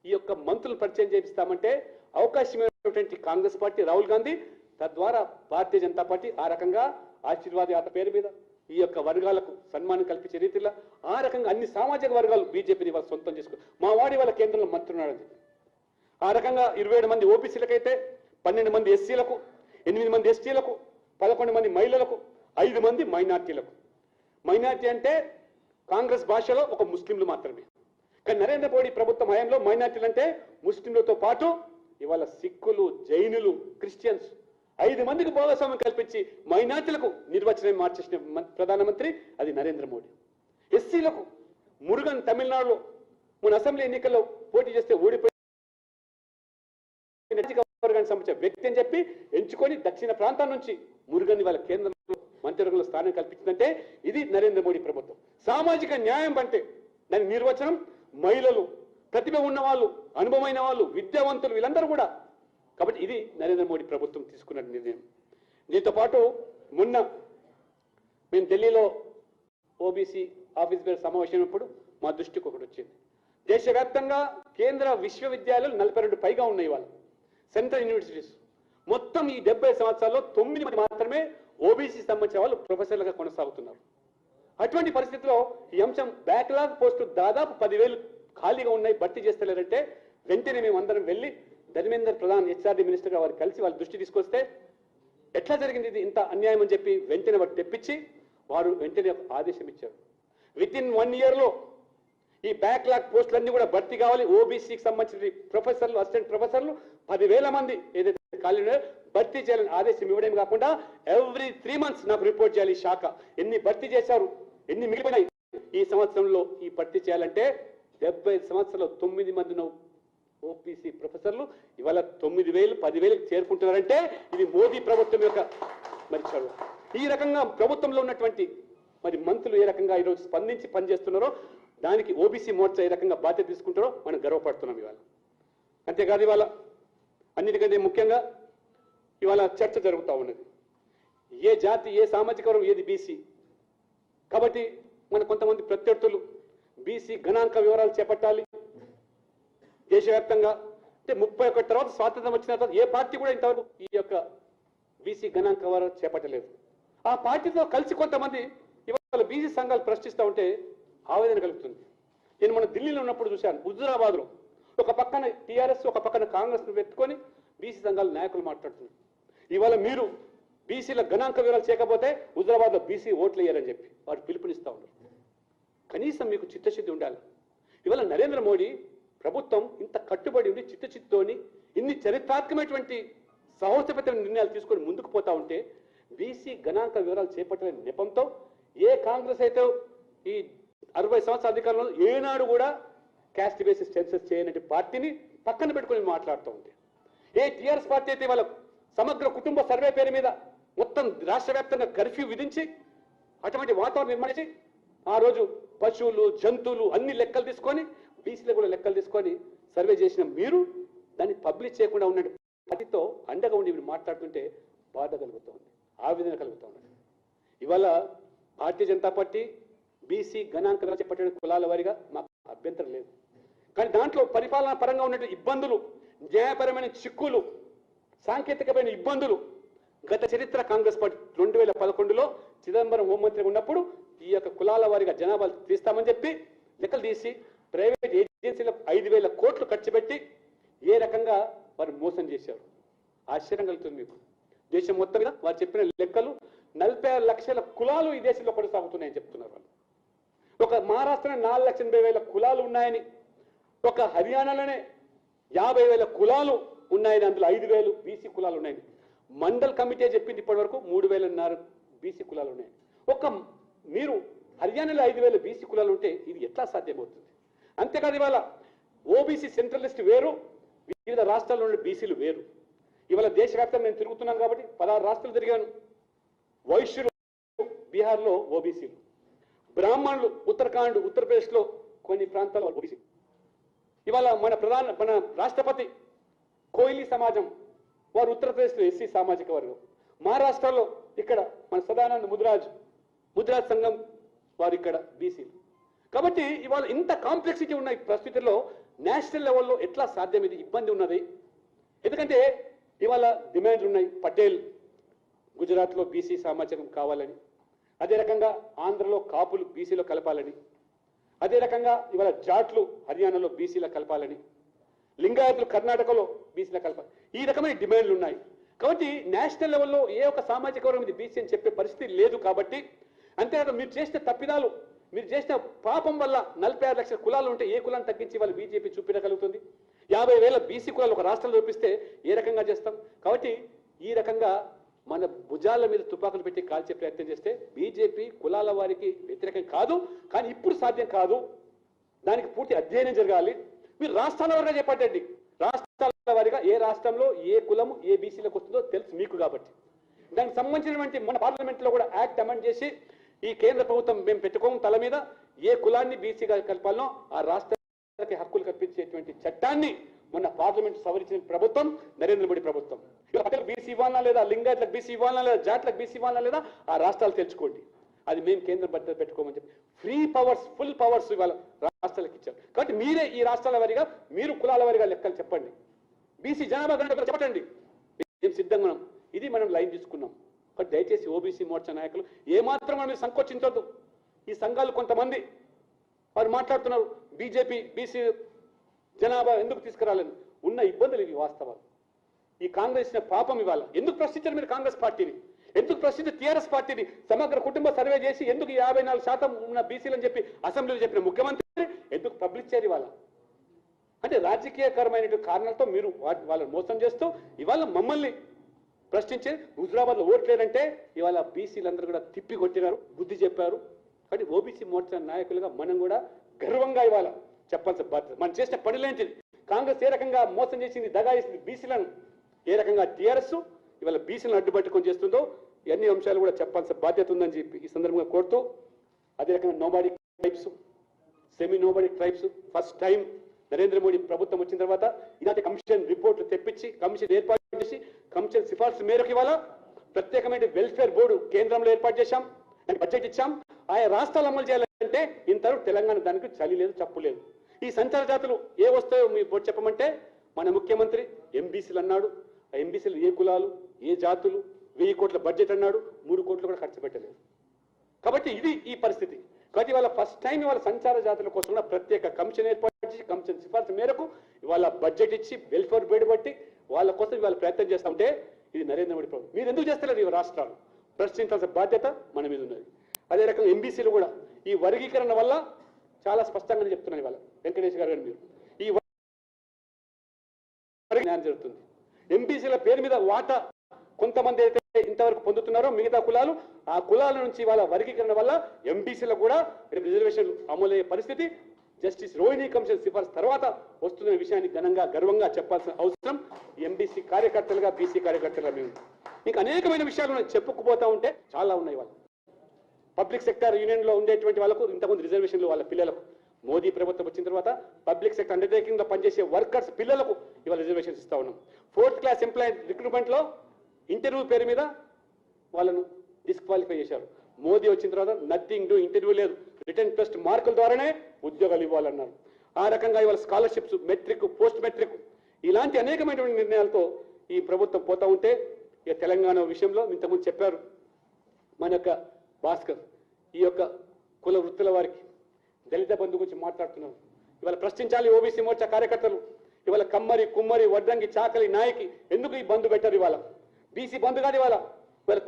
ఈ యొక్క మంత్రులు పరిచయం చేపిస్తామంటే అవకాశమైనటువంటి కాంగ్రెస్ పార్టీ, రాహుల్ గాంధీ, తద్వారా భారతీయ జనతా పార్టీ ఆ రకంగా ఆశీర్వాద యాత్ర పేరు మీద ఈ యొక్క వర్గాలకు సన్మానం కల్పించే రీతిలో ఆ రకంగా అన్ని సామాజిక వర్గాలు బీజేపీని వాళ్ళ సొంతం చేసుకుని మా వాడి వాళ్ళ కేంద్రంలో మంత్రి ఉన్నాడని ఆ రకంగా 27 మంది ఓబీసీలకైతే 12 మంది ఎస్సీలకు, 8 మంది ఎస్టీలకు, 11 మంది మహిళలకు, 5 మంది మైనార్టీలకు. మైనార్టీ అంటే కాంగ్రెస్ భాషలో ఒక ముస్లింలు మాత్రమే. కానీ నరేంద్ర మోడీ ప్రభుత్వం హయాంలో మైనార్టీలు అంటే ముస్లింలతో పాటు ఇవాళ సిక్కులు, జైనులు, క్రిస్టియన్స్ 5 మందికి భాగస్వామ్యం కల్పించి మైనార్టీలకు నిర్వచనం మార్చేసిన ప్రధానమంత్రి అది నరేంద్ర మోడీ. ఎస్సీలకు మురుగన్ తమిళనాడులో మన అసెంబ్లీ ఎన్నికల్లో పోటీ చేస్తే ఓడిపోయి సంబంధించిన వ్యక్తి అని చెప్పి ఎంచుకొని దక్షిణ ప్రాంతం నుంచి మురుగన్ వాళ్ళ కేంద్రంలో మంత్రివర్గంలో స్థానం కల్పించిందంటే ఇది నరేంద్ర మోడీ ప్రభుత్వం. సామాజిక న్యాయం అంటే దాని నిర్వచనం మహిళలు, ప్రతిభ ఉన్న వాళ్ళు, అనుభవమైన వాళ్ళు, విద్యావంతులు వీళ్ళందరూ కూడా. కాబట్టి ఇది నరేంద్ర మోడీ ప్రభుత్వం తీసుకున్న నిర్ణయం. దీంతో పాటు మొన్న మేము ఢిల్లీలో ఓబీసీ ఆఫీస్ పేరు సమావేశమైనప్పుడు మా దృష్టికి ఒకటి వచ్చింది. దేశవ్యాప్తంగా కేంద్ర విశ్వవిద్యాలయాలు 42 పైగా ఉన్నాయి. వాళ్ళ సెంట్రల్ యూనివర్సిటీస్ మొత్తం ఈ 70 సంవత్సరాల్లో 9 మంది మాత్రమే ఓబీసీ సంబంధించిన వాళ్ళు ప్రొఫెసర్లుగా కొనసాగుతున్నారు. అటువంటి పరిస్థితిలో ఈ అంశం బ్యాక్లాగ్ పోస్టు దాదాపు 10,000 ఖాళీగా ఉన్నాయి, భర్తీ చేస్తలేరంటే వెంటనే మేము అందరం వెళ్ళి ధర్మేంద్ర ప్రధాన్ హెచ్ఆర్డీ మినిస్టర్గా వారు కలిసి వాళ్ళ దృష్టి తీసుకొస్తే ఎట్లా జరిగింది ఇది ఇంత అన్యాయం అని చెప్పి వెంటనే వారు తెప్పించి వారు వెంటనే ఆదేశం ఇచ్చారు. విత్ ఇన్ 1 yearలో ఈ బ్యాక్లాగ్ పోస్టులన్నీ కూడా భర్తీ కావాలి. ఓబీసీకి సంబంధించిన ప్రొఫెసర్లు, అసిస్టెంట్ ప్రొఫెసర్లు 10,000 మంది ఏదైతే ఖాళీ భర్తీ చేయాలని ఆదేశం ఇవ్వడం కాకుండా ఎవ్రీ 3 months నాకు రిపోర్ట్ చేయాలి. ఈ శాఖ ఎన్ని భర్తీ చేశారు, ఎన్ని మిగిలిపోయినాయి ఈ సంవత్సరంలో ఈ భర్తీ చేయాలంటే 75 సంవత్సరాలు 9 మంది ఓబీసీ ప్రొఫెసర్లు ఇవాళ 9,000, 10,000 చేరుకుంటున్నారంటే ఇది మోదీ ప్రభుత్వం యొక్క మరి చదువు. ఈ రకంగా ప్రభుత్వంలో ఉన్నటువంటి మరి మంత్రులు ఏ రకంగా ఈరోజు స్పందించి పనిచేస్తున్నారో దానికి ఓబీసీ మోర్చా ఏ రకంగా బాధ్యత తీసుకుంటారో మనం గర్వపడుతున్నాం ఇవాళ. అంతేకాదు ఇవాళ అన్నిటికంటే ముఖ్యంగా ఇవాళ చర్చ జరుగుతూ ఉన్నది. ఏ జాతి, ఏ సామాజిక వర్గం, ఏది బీసీ. కాబట్టి మన కొంతమంది ప్రత్యర్థులు బీసీ గణాంక వివరాలు చేపట్టాలి దేశవ్యాప్తంగా. అంటే 31 తర్వాత స్వాతంత్రం వచ్చిన తర్వాత ఏ పార్టీ కూడా ఇంతవరకు ఈ యొక్క బీసీ గణాంక వివరాలు చేపట్టలేదు. ఆ పార్టీతో కలిసి కొంతమంది ఇవాళ బీసీ సంఘాలు ప్రశ్నిస్తూ ఉంటే ఆవేదన కలుగుతుంది. నేను మన ఢిల్లీలో ఉన్నప్పుడు చూశాను, హుజురాబాద్లో ఒక పక్కన టీఆర్ఎస్, ఒక పక్కన కాంగ్రెస్ను పెట్టుకొని బీసీ సంఘాల నాయకులు మాట్లాడుతున్నారు. ఇవాళ మీరు బీసీల గణాంక వివరాలు చేయకపోతే హుజురాబాద్లో బీసీ ఓట్లు వేయాలని చెప్పి వారు పిలుపునిస్తూ ఉన్నారు. కనీసం మీకు చిత్తశుద్ధి ఉండాలి. ఇవాళ నరేంద్ర మోడీ ప్రభుత్వం ఇంత కట్టుబడి ఉండి చిత్తశుద్ధితోని ఇన్ని చరిత్రాత్మకమైనటువంటి సాహసోపేతమైన నిర్ణయాలు తీసుకొని ముందుకు పోతా ఉంటే బీసీ గణాంక వివరాలు చేపట్టలేని నెపంతో ఏ కాంగ్రెస్ అయితే ఈ 60 సంవత్సరాల అధికారంలో ఏనాడు కూడా క్యాస్ట్ బేసిస్ సెన్సస్ చేయనటువంటి పార్టీని పక్కన పెట్టుకొని మాట్లాడుతూ ఉంది. ఏ టీఆర్ఎస్ పార్టీ అయితే వాళ్ళ సమగ్ర కుటుంబ సర్వే పేరు మీద మొత్తం రాష్ట్ర వ్యాప్తంగా కర్ఫ్యూ విధించి అటువంటి వాతావరణం నిర్మించి ఆ రోజు పశువులు, జంతువులు అన్ని లెక్కలు తీసుకొని బీసీలు కూడా లెక్కలు తీసుకొని సర్వే చేసిన మీరు దాన్ని పబ్లిష్ చేయకుండా ఉన్న పార్టీతో అండగా ఉండి మీరు మాట్లాడుతుంటే బాధ కలుగుతూ ఉంది, ఆవేదన కలుగుతూ ఉన్నది. ఇవాళ భారతీయ జనతా పార్టీ బీసీ గణాంకాలు చేపట్టిన కులాల వారిగా మాకు అభ్యంతరం లేదు. కానీ దాంట్లో పరిపాలనా పరంగా ఉన్నటువంటి ఇబ్బందులు, న్యాయపరమైన చిక్కులు, సాంకేతికమైన ఇబ్బందులు గత చరిత్ర కాంగ్రెస్ పార్టీ 2011లో చిదంబరం హోంమంత్రి ఉన్నప్పుడు ఈ యొక్క కులాల వారిగా జనాభాలు తీస్తామని చెప్పి లెక్కలు తీసి ప్రైవేట్ ఏజెన్సీలకు 5,000 కోట్లు ఖర్చు పెట్టి ఏ రకంగా వారు మోసం చేశారు. ఆశ్చర్యం కలుగుతుంది మీకు. దేశం మొత్తం మీద వారు చెప్పిన లెక్కలు 46 లక్షల కులాలు ఈ దేశంలో కొనసాగుతున్నాయని చెప్తున్నారు వాళ్ళు. ఒక మహారాష్ట్రలో 4,80,000 కులాలు ఉన్నాయని, ఒక హర్యానాలోనే 50,000 కులాలు ఉన్నాయని, అందులో 5,000 బీసీ కులాలు ఉన్నాయని మండల్ కమిటీ చెప్పింది. ఇప్పటి వరకు 3,000 బీసీ కులాలు ఉన్నాయని. ఒక మీరు హర్యానాలో 5,000 బీసీ కులాలు ఉంటే ఇది ఎట్లా సాధ్యమవుతుంది? అంతేకాదు ఇవాళ ఓబీసీ సెంట్రల్ లిస్ట్ వేరు, వివిధ రాష్ట్రాల్లో ఉండే బీసీలు వేరు. ఇవాళ దేశవ్యాప్తంగా నేను తిరుగుతున్నాను కాబట్టి 16 రాష్ట్రాలు తిరిగాను. వైశ్యులు బీహార్లో ఓబీసీలు, బ్రాహ్మణులు ఉత్తరాఖండ్, ఉత్తరప్రదేశ్లో కొన్ని ప్రాంతాల్లో ఓబీసీ. ఇవాళ మన రాష్ట్రపతి కోయిలీ సమాజం వారు ఉత్తరప్రదేశ్లో ఎస్సీ సామాజిక వర్గం. మహారాష్ట్రలో ఇక్కడ మన సదానంద్ ముద్రాజ్ సంఘం వారు ఇక్కడ బీసీలు. కాబట్టి ఇవాళ ఇంత కాంప్లెక్సిటీ ఉన్న పరిస్థితుల్లో నేషనల్ లెవెల్లో ఎట్లా సాధ్యం? ఇది ఇబ్బంది ఉన్నది. ఎందుకంటే ఇవాళ డిమాండ్లు ఉన్నాయి. పటేల్ గుజరాత్లో బీసీ సామాజికం కావాలని, అదే రకంగా ఆంధ్రలో కాపులు బీసీలో కలపాలని, అదే రకంగా ఇవాళ జాట్లు హర్యానాలో బీసీలో కలపాలని, లింగాయతులు కర్ణాటకలో బీసీలో కలపాలి. ఈ రకమైన డిమాండ్లు ఉన్నాయి. కాబట్టి నేషనల్ లెవెల్లో ఏ ఒక్క సామాజిక వర్గం ఇది బీసీ అని చెప్పే పరిస్థితి లేదు. కాబట్టి అంతేకాదు మీరు చేసిన తప్పిదాలు, మీరు చేసిన పాపం వల్ల 46 లక్షల కులాలు ఉంటే ఏ కులాన్ని తగ్గించి వాళ్ళు బీజేపీ చూపించగలుగుతుంది? 50,000 బీసీ కులాలు ఒక రాష్ట్రంలో చూపిస్తే ఏ రకంగా చేస్తాం? కాబట్టి ఈ రకంగా మన భుజాల మీద తుపాకులు పెట్టి కాల్చే ప్రయత్నం చేస్తే బీజేపీ కులాల వారికి వ్యతిరేకం కాదు. కానీ ఇప్పుడు సాధ్యం కాదు. దానికి పూర్తి అధ్యయనం జరగాలి. మీరు రాష్ట్రాల వారిగా చెప్పండి. రాష్ట్రాల వారిగా ఏ రాష్ట్రంలో ఏ కులము ఏ బీసీలకు వస్తుందో తెలుసు మీకు కాబట్టి. దానికి సంబంధించినటువంటి మన పార్లమెంట్లో కూడా యాక్ట్ అమెండ్ చేసి ఈ కేంద్ర ప్రభుత్వం మేము పెట్టుకోము తల మీద ఏ కులాన్ని బీసీగా కలపాలనో ఆ రాష్ట్రాలకి హక్కులు కల్పించేటువంటి చట్టాన్ని మొన్న పార్లమెంట్ సవరించిన ప్రభుత్వం నరేంద్ర మోడీ ప్రభుత్వం. ఇలా పటేల్ బీసీ ఇవ్వాలన్నా లేదా, లింగాయట్లకు బీసీ ఇవ్వాలన్నా లేదా, జాట్లకు బీసీ ఇవ్వాలన్నా లేదా ఆ రాష్ట్రాలు తెలుసుకోండి. అది మేము కేంద్ర బడ్జెట్ పెట్టుకోమని చెప్పి ఫ్రీ పవర్స్ ఫుల్ పవర్స్ ఇవాళ రాష్ట్రాలకు ఇచ్చారు. కాబట్టి మీరే ఈ రాష్ట్రాల వారిగా మీరు కులాల వారిగా లెక్కలు చెప్పండి. బీసీ జనాభా గణన చెప్పండి. మేము సిద్ధంగా ఉన్నాం. ఇది మనం లైన్ తీసుకున్నాం. బట్ దయచేసి ఓబీసీ మోర్చా నాయకులు ఏమాత్రం మనం సంకోచించొద్దు. ఈ సంఘాలు కొంతమంది వారు మాట్లాడుతున్నారు బీజేపీ బీసీ జనాభా ఎందుకు తీసుకురాలేదు. ఉన్న ఇబ్బందులు ఇవి వాస్తవాలు. ఈ కాంగ్రెస్ పాపం ఇవాళ ఎందుకు ప్రశ్నించారు మీరు కాంగ్రెస్ పార్టీని? ఎందుకు ప్రశ్నించారు టీఆర్ఎస్ పార్టీని? సమగ్ర కుటుంబ సర్వే చేసి ఎందుకు 54% ఉన్న బీసీలని చెప్పి అసెంబ్లీలో చెప్పిన ముఖ్యమంత్రి ఎందుకు పబ్లిష్ చేయరు ఇవాళ? అంటే రాజకీయకరమైన కారణాలతో మీరు వాళ్ళని మోసం చేస్తూ ఇవాళ మమ్మల్ని ప్రశ్నించి హుజురాబాద్లో ఓట్లేదంటే ఇవాళ బీసీలందరూ కూడా తిప్పి కొట్టినారు, బుద్ధి చెప్పారు. కాబట్టి ఓబీసీ మోర్చా నాయకులుగా మనం కూడా గర్వంగా ఇవాళ చెప్పాల్సిన బాధ్యత. మనం చేసిన పనులేంటిది? కాంగ్రెస్ ఏ రకంగా మోసం చేసింది, దగా చేసింది బీసీలను, ఏ రకంగా టీఆర్ఎస్ ఇవాళ బీసీలను అడ్డుపట్టుకొని చేస్తుందో ఇవన్నీ అంశాలు కూడా చెప్పాల్సిన బాధ్యత ఉందని చెప్పి ఈ సందర్భంగా కోరుతూ, అదే రకంగా nobody tribes, semi nobody tribes first time Narendra Modi ప్రభుత్వం వచ్చిన తర్వాత ఇలాంటి కమిషన్ రిపోర్ట్లు తెప్పించి కమిషన్ ఏర్పాటు చేసి కమిషన్ సిఫార్సు మేరకు ఇవాళ ప్రత్యేకమైన వెల్ఫేర్ బోర్డు కేంద్రంలో ఏర్పాటు చేశాం. దానికి బడ్జెట్ ఇచ్చాం. ఆయా రాష్ట్రాలు అమలు చేయాలంటే ఇంతవరకు తెలంగాణ దానికి చలి లేదు, చప్పు లేదు. ఈ సంచార జాతులు ఏ వస్తాయో మీరు చెప్పమంటే మన ముఖ్యమంత్రి ఎంబీసీలు అన్నాడు. ఆ ఎంబీసీలు ఏ కులాలు ఏ జాతులు 1000 కోట్ల బడ్జెట్ అన్నాడు, 3 కోట్లు కూడా ఖర్చు పెట్టలేదు. కాబట్టి ఇది ఈ పరిస్థితి. కాబట్టి ఇవాళ ఫస్ట్ టైం ఇవాళ సంచార జాతుల కోసం కూడా ప్రత్యేక కమిషన్ ఏర్పాటు చేసి కమిషన్ సిఫార్సు మేరకు ఇవాళ బడ్జెట్ ఇచ్చి వెల్ఫేర్ బోర్డు బట్టి వాళ్ళ కోసం ఇవాళ ప్రయత్నం చేస్తూ ఉంటే ఇది నరేంద్ర మోడీ ప్రభుత్వం. మీరు ఎందుకు చేస్తలేరు? ఈ రాష్ట్రాలు ప్రశ్నించాల్సిన బాధ్యత మన మీద ఉన్నది. అదే రకంగా ఎంబీసీలు కూడా ఈ వర్గీకరణ వల్ల చాలా స్పష్టంగా చెప్తున్నాను ఇవాళ వెంకటేష్ గారు మీరు ఈ న్యాయం జరుగుతుంది. ఎంబీసీల పేరు మీద వాటా కొంతమంది అయితే ఇంతవరకు పొందుతున్నారో మిగతా కులాలు ఆ కులాల నుంచి వాళ్ళ వర్గీకరణ వల్ల ఎంబీసీలకు కూడా రిజర్వేషన్లు అమలయ్యే పరిస్థితి జస్టిస్ రోహిణి కమిషన్ సిఫార్సు తర్వాత వస్తున్న విషయాన్ని ఘనంగా గర్వంగా చెప్పాల్సిన అవసరం ఎంబీసీ కార్యకర్తలుగా బీసీ కార్యకర్తలుగా మేము. ఇంకా అనేకమైన విషయాలు చెప్పుకుపోతా ఉంటే చాలా ఉన్నాయి. వాళ్ళు పబ్లిక్ సెక్టర్ యూనియన్లో ఉండేటువంటి వాళ్ళకు ఇంతకుముందు రిజర్వేషన్లు వాళ్ళ పిల్లలకు మోదీ ప్రభుత్వం వచ్చిన తర్వాత పబ్లిక్ సెక్టర్ అండర్టేకింగ్లో పనిచేసే వర్కర్స్ పిల్లలకు ఇవాళ రిజర్వేషన్స్ ఇస్తా ఉన్నాం. 4th క్లాస్ ఎంప్లాయీ రిక్రూట్మెంట్లో ఇంటర్వ్యూ పేరు మీద వాళ్ళను డిస్క్వాలిఫై చేశారు. మోదీ వచ్చిన తర్వాత నథింగ్ డూ, ఇంటర్వ్యూ లేదు, రిటర్న్ టెస్ట్ మార్కుల ద్వారానే ఉద్యోగాలు ఇవ్వాలన్నారు. ఆ రకంగా ఇవాళ స్కాలర్షిప్స్, మెట్రిక్, పోస్ట్ మెట్రిక్ ఇలాంటి అనేకమైనటువంటి నిర్ణయాలతో ఈ ప్రభుత్వం పోతా ఉంటే ఇక తెలంగాణ విషయంలో ఇంతకుముందు చెప్పారు మన యొక్క భాస్కర్, ఈ యొక్క కుల వృత్తుల వారికి దళిత బంధు గురించి మాట్లాడుతున్నారు. ఇవాళ ప్రశ్నించాలి ఓబీసీ మోర్చా కార్యకర్తలు. ఇవాళ కమ్మరి, కుమ్మరి, వడ్రంగి, చాకలి, నాయకి ఎందుకు ఈ బంధు పెట్టారు? ఇవాళ బీసీ బంధు కాదు. ఇవాళ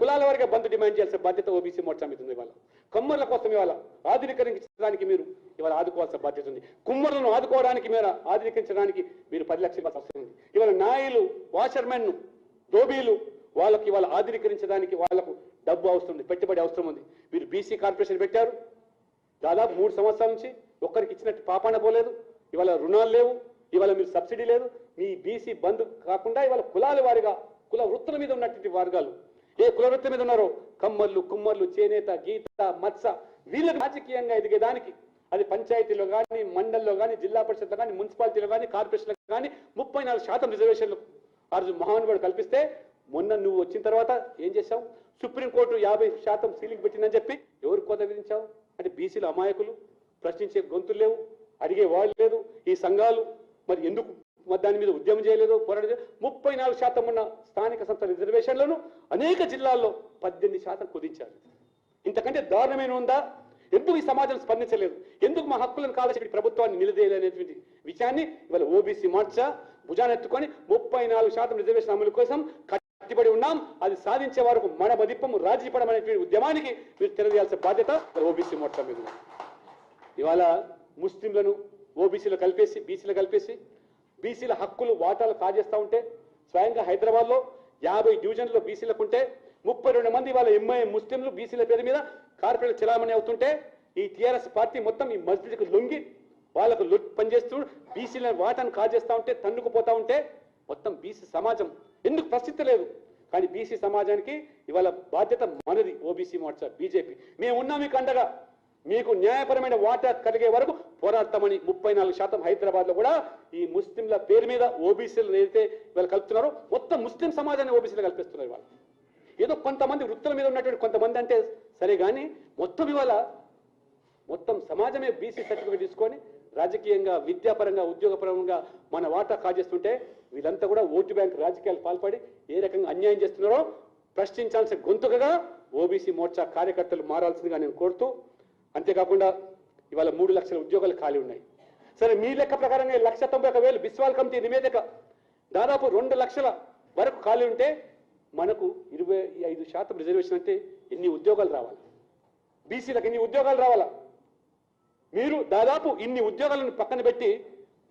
కులాల వారిగా బంధు డిమాండ్ చేయాల్సిన బాధ్యత ఓబీసీ మోర్చా మీద ఉంది. ఇవాళ కమ్మర్ల కోసం ఇవాళ ఆధునీకరించడానికి మీరు ఇవాళ ఆదుకోవాల్సిన బాధ్యత ఉంది. కుమ్మరులను ఆదుకోవడానికి మీరు ఆధునీకరించడానికి మీరు 10 లక్షల అవసరం ఉంది. ఇవాళ నాయలు, వాషర్మెన్, దోబీలు వాళ్ళకి ఇవాళ ఆధునీకరించడానికి వాళ్ళకు డబ్బు అవసరం ఉంది, పెట్టుబడి అవసరం ఉంది. మీరు బీసీ కార్పొరేషన్ పెట్టారు. దాదాపు 3 సంవత్సరాల నుంచి ఒక్కరికి ఇచ్చినట్టు పాపాన పోలేదు. ఇవాళ రుణాలు లేవు, ఇవాళ మీరు సబ్సిడీ లేదు. మీ బీసీ బంధు కాకుండా ఇవాళ కులాల వారిగా కుల వృత్తుల మీద ఉన్నటువంటి వర్గాలు ఏ కుల వృత్తి మీద ఉన్నారో కమ్మర్లు, కుమ్మర్లు, చేనేత, గీత, మత్స వీళ్ళకి రాజకీయంగా ఎదిగేదానికి అది పంచాయతీలో కానీ, మండల్లో కానీ, జిల్లా పరిషత్లో కానీ, మున్సిపాలిటీలో కానీ, కార్పొరేషన్లో కానీ 34% రిజర్వేషన్లు ఆ రోజు మహానుభావుడు కల్పిస్తే మొన్న నువ్వు వచ్చిన తర్వాత ఏం చేశావు? సుప్రీంకోర్టు 50% సీలింగ్ పెట్టిందని చెప్పి ఎవరు కోత విధించావు? అంటే బీసీలు అమాయకులు, ప్రశ్నించే గొంతులు లేవు, అడిగే వాళ్ళు లేదు. ఈ సంఘాలు మరి ఎందుకు దాని మీద ఉద్యమం చేయలేదు, పోరాటం చేయలేదు? 34% ఉన్న స్థానిక సంస్థల రిజర్వేషన్లను అనేక జిల్లాల్లో 18% కుదించారు. ఇంతకంటే దారుణమైన ఉందా? ఎందుకు ఈ సమాజం స్పందించలేదు? ఎందుకు మా హక్కులను కాల్చి ప్రభుత్వాన్ని నిలదీయలేనటువంటి విషయాన్ని ఇవాళ ఓబీసీ మోర్చా భుజానెత్తుకొని 34% రిజర్వేషన్ అమలు కోసం కట్టుబడి ఉన్నాం. అది సాధించే వరకు మన బదిప్పము రాజీపడం అనేటువంటి ఉద్యమానికి మీరు తెలియజేయాల్సిన బాధ్యత ఓబీసీ మోర్చా మీద. ఇవాళ ముస్లింలను ఓబీసీలో కలిపేసి బీసీలో కలిపేసి బీసీల హక్కులు వాటాలు కాజేస్తూ ఉంటే స్వయంగా హైదరాబాద్లో 50 డివిజన్లో బీసీలకు ఉంటే 32 మంది వాళ్ళ ఎంఐఎం ముస్లింలు బీసీల పేరు మీద కార్పొరేట్ చలామణి అవుతుంటే ఈ టీఆర్ఎస్ పార్టీ మొత్తం ఈ మస్జిద్కు లొంగి వాళ్ళకు పనిచేస్తూ బీసీల వాటాను కాజేస్తూ ఉంటే తన్నుకుపోతా ఉంటే మొత్తం బీసీ సమాజం ఎందుకు ప్రసిద్ధి లేదు. కానీ బీసీ సమాజానికి ఇవాళ బాధ్యత మనది. ఓబీసీ మోర్చా బీజేపీ మేము ఉన్నాం మీకు అండగా. మీకు న్యాయపరమైన వాటా కలిగే వరకు పోరాడతామని 34% హైదరాబాద్లో కూడా ఈ ముస్లింల పేరు మీద ఓబీసీలు ఏదైతే ఇవాళ కలుపుతున్నారో మొత్తం ముస్లిం సమాజాన్ని ఓబీసీలు కల్పిస్తున్నారు. ఇవాళ ఏదో కొంతమంది వృత్తుల మీద ఉన్నటువంటి కొంతమంది అంటే సరే, కానీ మొత్తం ఇవాళ మొత్తం సమాజమే బీసీ సర్టిఫికేట్ తీసుకొని రాజకీయంగా, విద్యాపరంగా, ఉద్యోగపరంగా మన వాటా కాజేస్తుంటే వీళ్ళంతా కూడా ఓటు బ్యాంక్ రాజకీయాలు పాల్పడి ఏ రకంగా అన్యాయం చేస్తున్నారో ప్రశ్నించాల్సిన గొంతుకగా ఓబీసీ మోర్చా కార్యకర్తలు మారాల్సిందిగా నేను కోరుతూ, అంతేకాకుండా ఇవాళ 3 లక్షల ఉద్యోగాలు ఖాళీ ఉన్నాయి. సరే, మీ లెక్క ప్రకారంగా 1,91,000 బిస్వాల్ కమిటీ నివేదిక దాదాపు 2 లక్షల వరకు ఖాళీ ఉంటే మనకు 25% రిజర్వేషన్ అంటే ఎన్ని ఉద్యోగాలు రావాలి? బీసీలకు ఎన్ని ఉద్యోగాలు రావాలా? మీరు దాదాపు ఇన్ని ఉద్యోగాలను పక్కన పెట్టి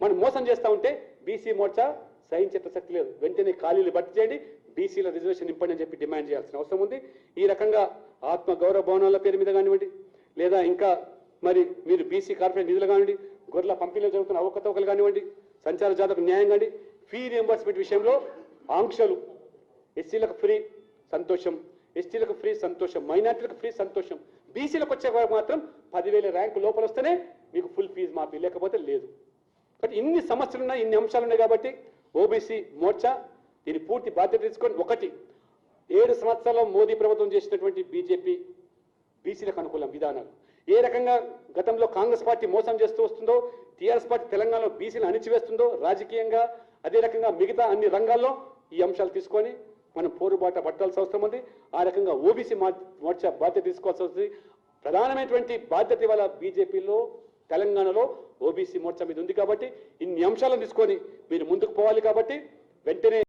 మనం మోసం చేస్తూ ఉంటే బీసీ మోర్చా సహించే ప్రసక్తి లేదు. వెంటనే ఖాళీలు భర్తీ చేయండి, బీసీల రిజర్వేషన్ నింపండి అని చెప్పి డిమాండ్ చేయాల్సిన అవసరం ఉంది. ఈ రకంగా ఆత్మ గౌరవ భవనాల పేరు మీద కానివ్వండి, లేదా ఇంకా మరి మీరు బీసీ కార్పొరేట్ నిధులు కానివ్వండి, గొర్రెల పంపిణీలో జరుగుతున్న అవకతవకలు కానివ్వండి, సంచార జాతకు న్యాయం కానివ్వండి, ఫీ రియంబర్స్మెంట్ విషయంలో ఆంక్షలు, ఎస్సీలకు ఫ్రీ సంతోషం, ఎస్టీలకు ఫ్రీ సంతోషం, మైనార్టీలకు ఫ్రీ సంతోషం, బీసీలకు వచ్చే మాత్రం 10,000 ర్యాంకు లోపల వస్తేనే మీకు ఫుల్ ఫీజు మాఫీ, లేకపోతే లేదు. కాబట్టి ఇన్ని సమస్యలు ఉన్నాయి, ఇన్ని అంశాలు ఉన్నాయి. కాబట్టి ఓబీసీ మోర్చా దీని పూర్తి బాధ్యత తీసుకొని 7 సంవత్సరాల్లో మోదీ ప్రభుత్వం చేసినటువంటి బీజేపీ బీసీలకు అనుకూలం విధానాలు ఏ రకంగా గతంలో కాంగ్రెస్ పార్టీ మోసం చేస్తూ వస్తుందో, టీఆర్ఎస్ పార్టీ తెలంగాణలో బీసీలు అణిచివేస్తుందో రాజకీయంగా, అదే రకంగా మిగతా అన్ని రంగాల్లో ఈ అంశాలు తీసుకొని మనం పోరుబాట పట్టాల్సిన అవసరం ఉంది. ఆ రకంగా ఓబీసీ మోర్చా బాధ్యత తీసుకోవాల్సి వస్తుంది. ప్రధానమైనటువంటి బాధ్యత ఇవాళ బీజేపీలో తెలంగాణలో ఓబీసీ మోర్చా మీద ఉంది. కాబట్టి ఇన్ని అంశాలను తీసుకొని మీరు ముందుకు పోవాలి. కాబట్టి వెంటనే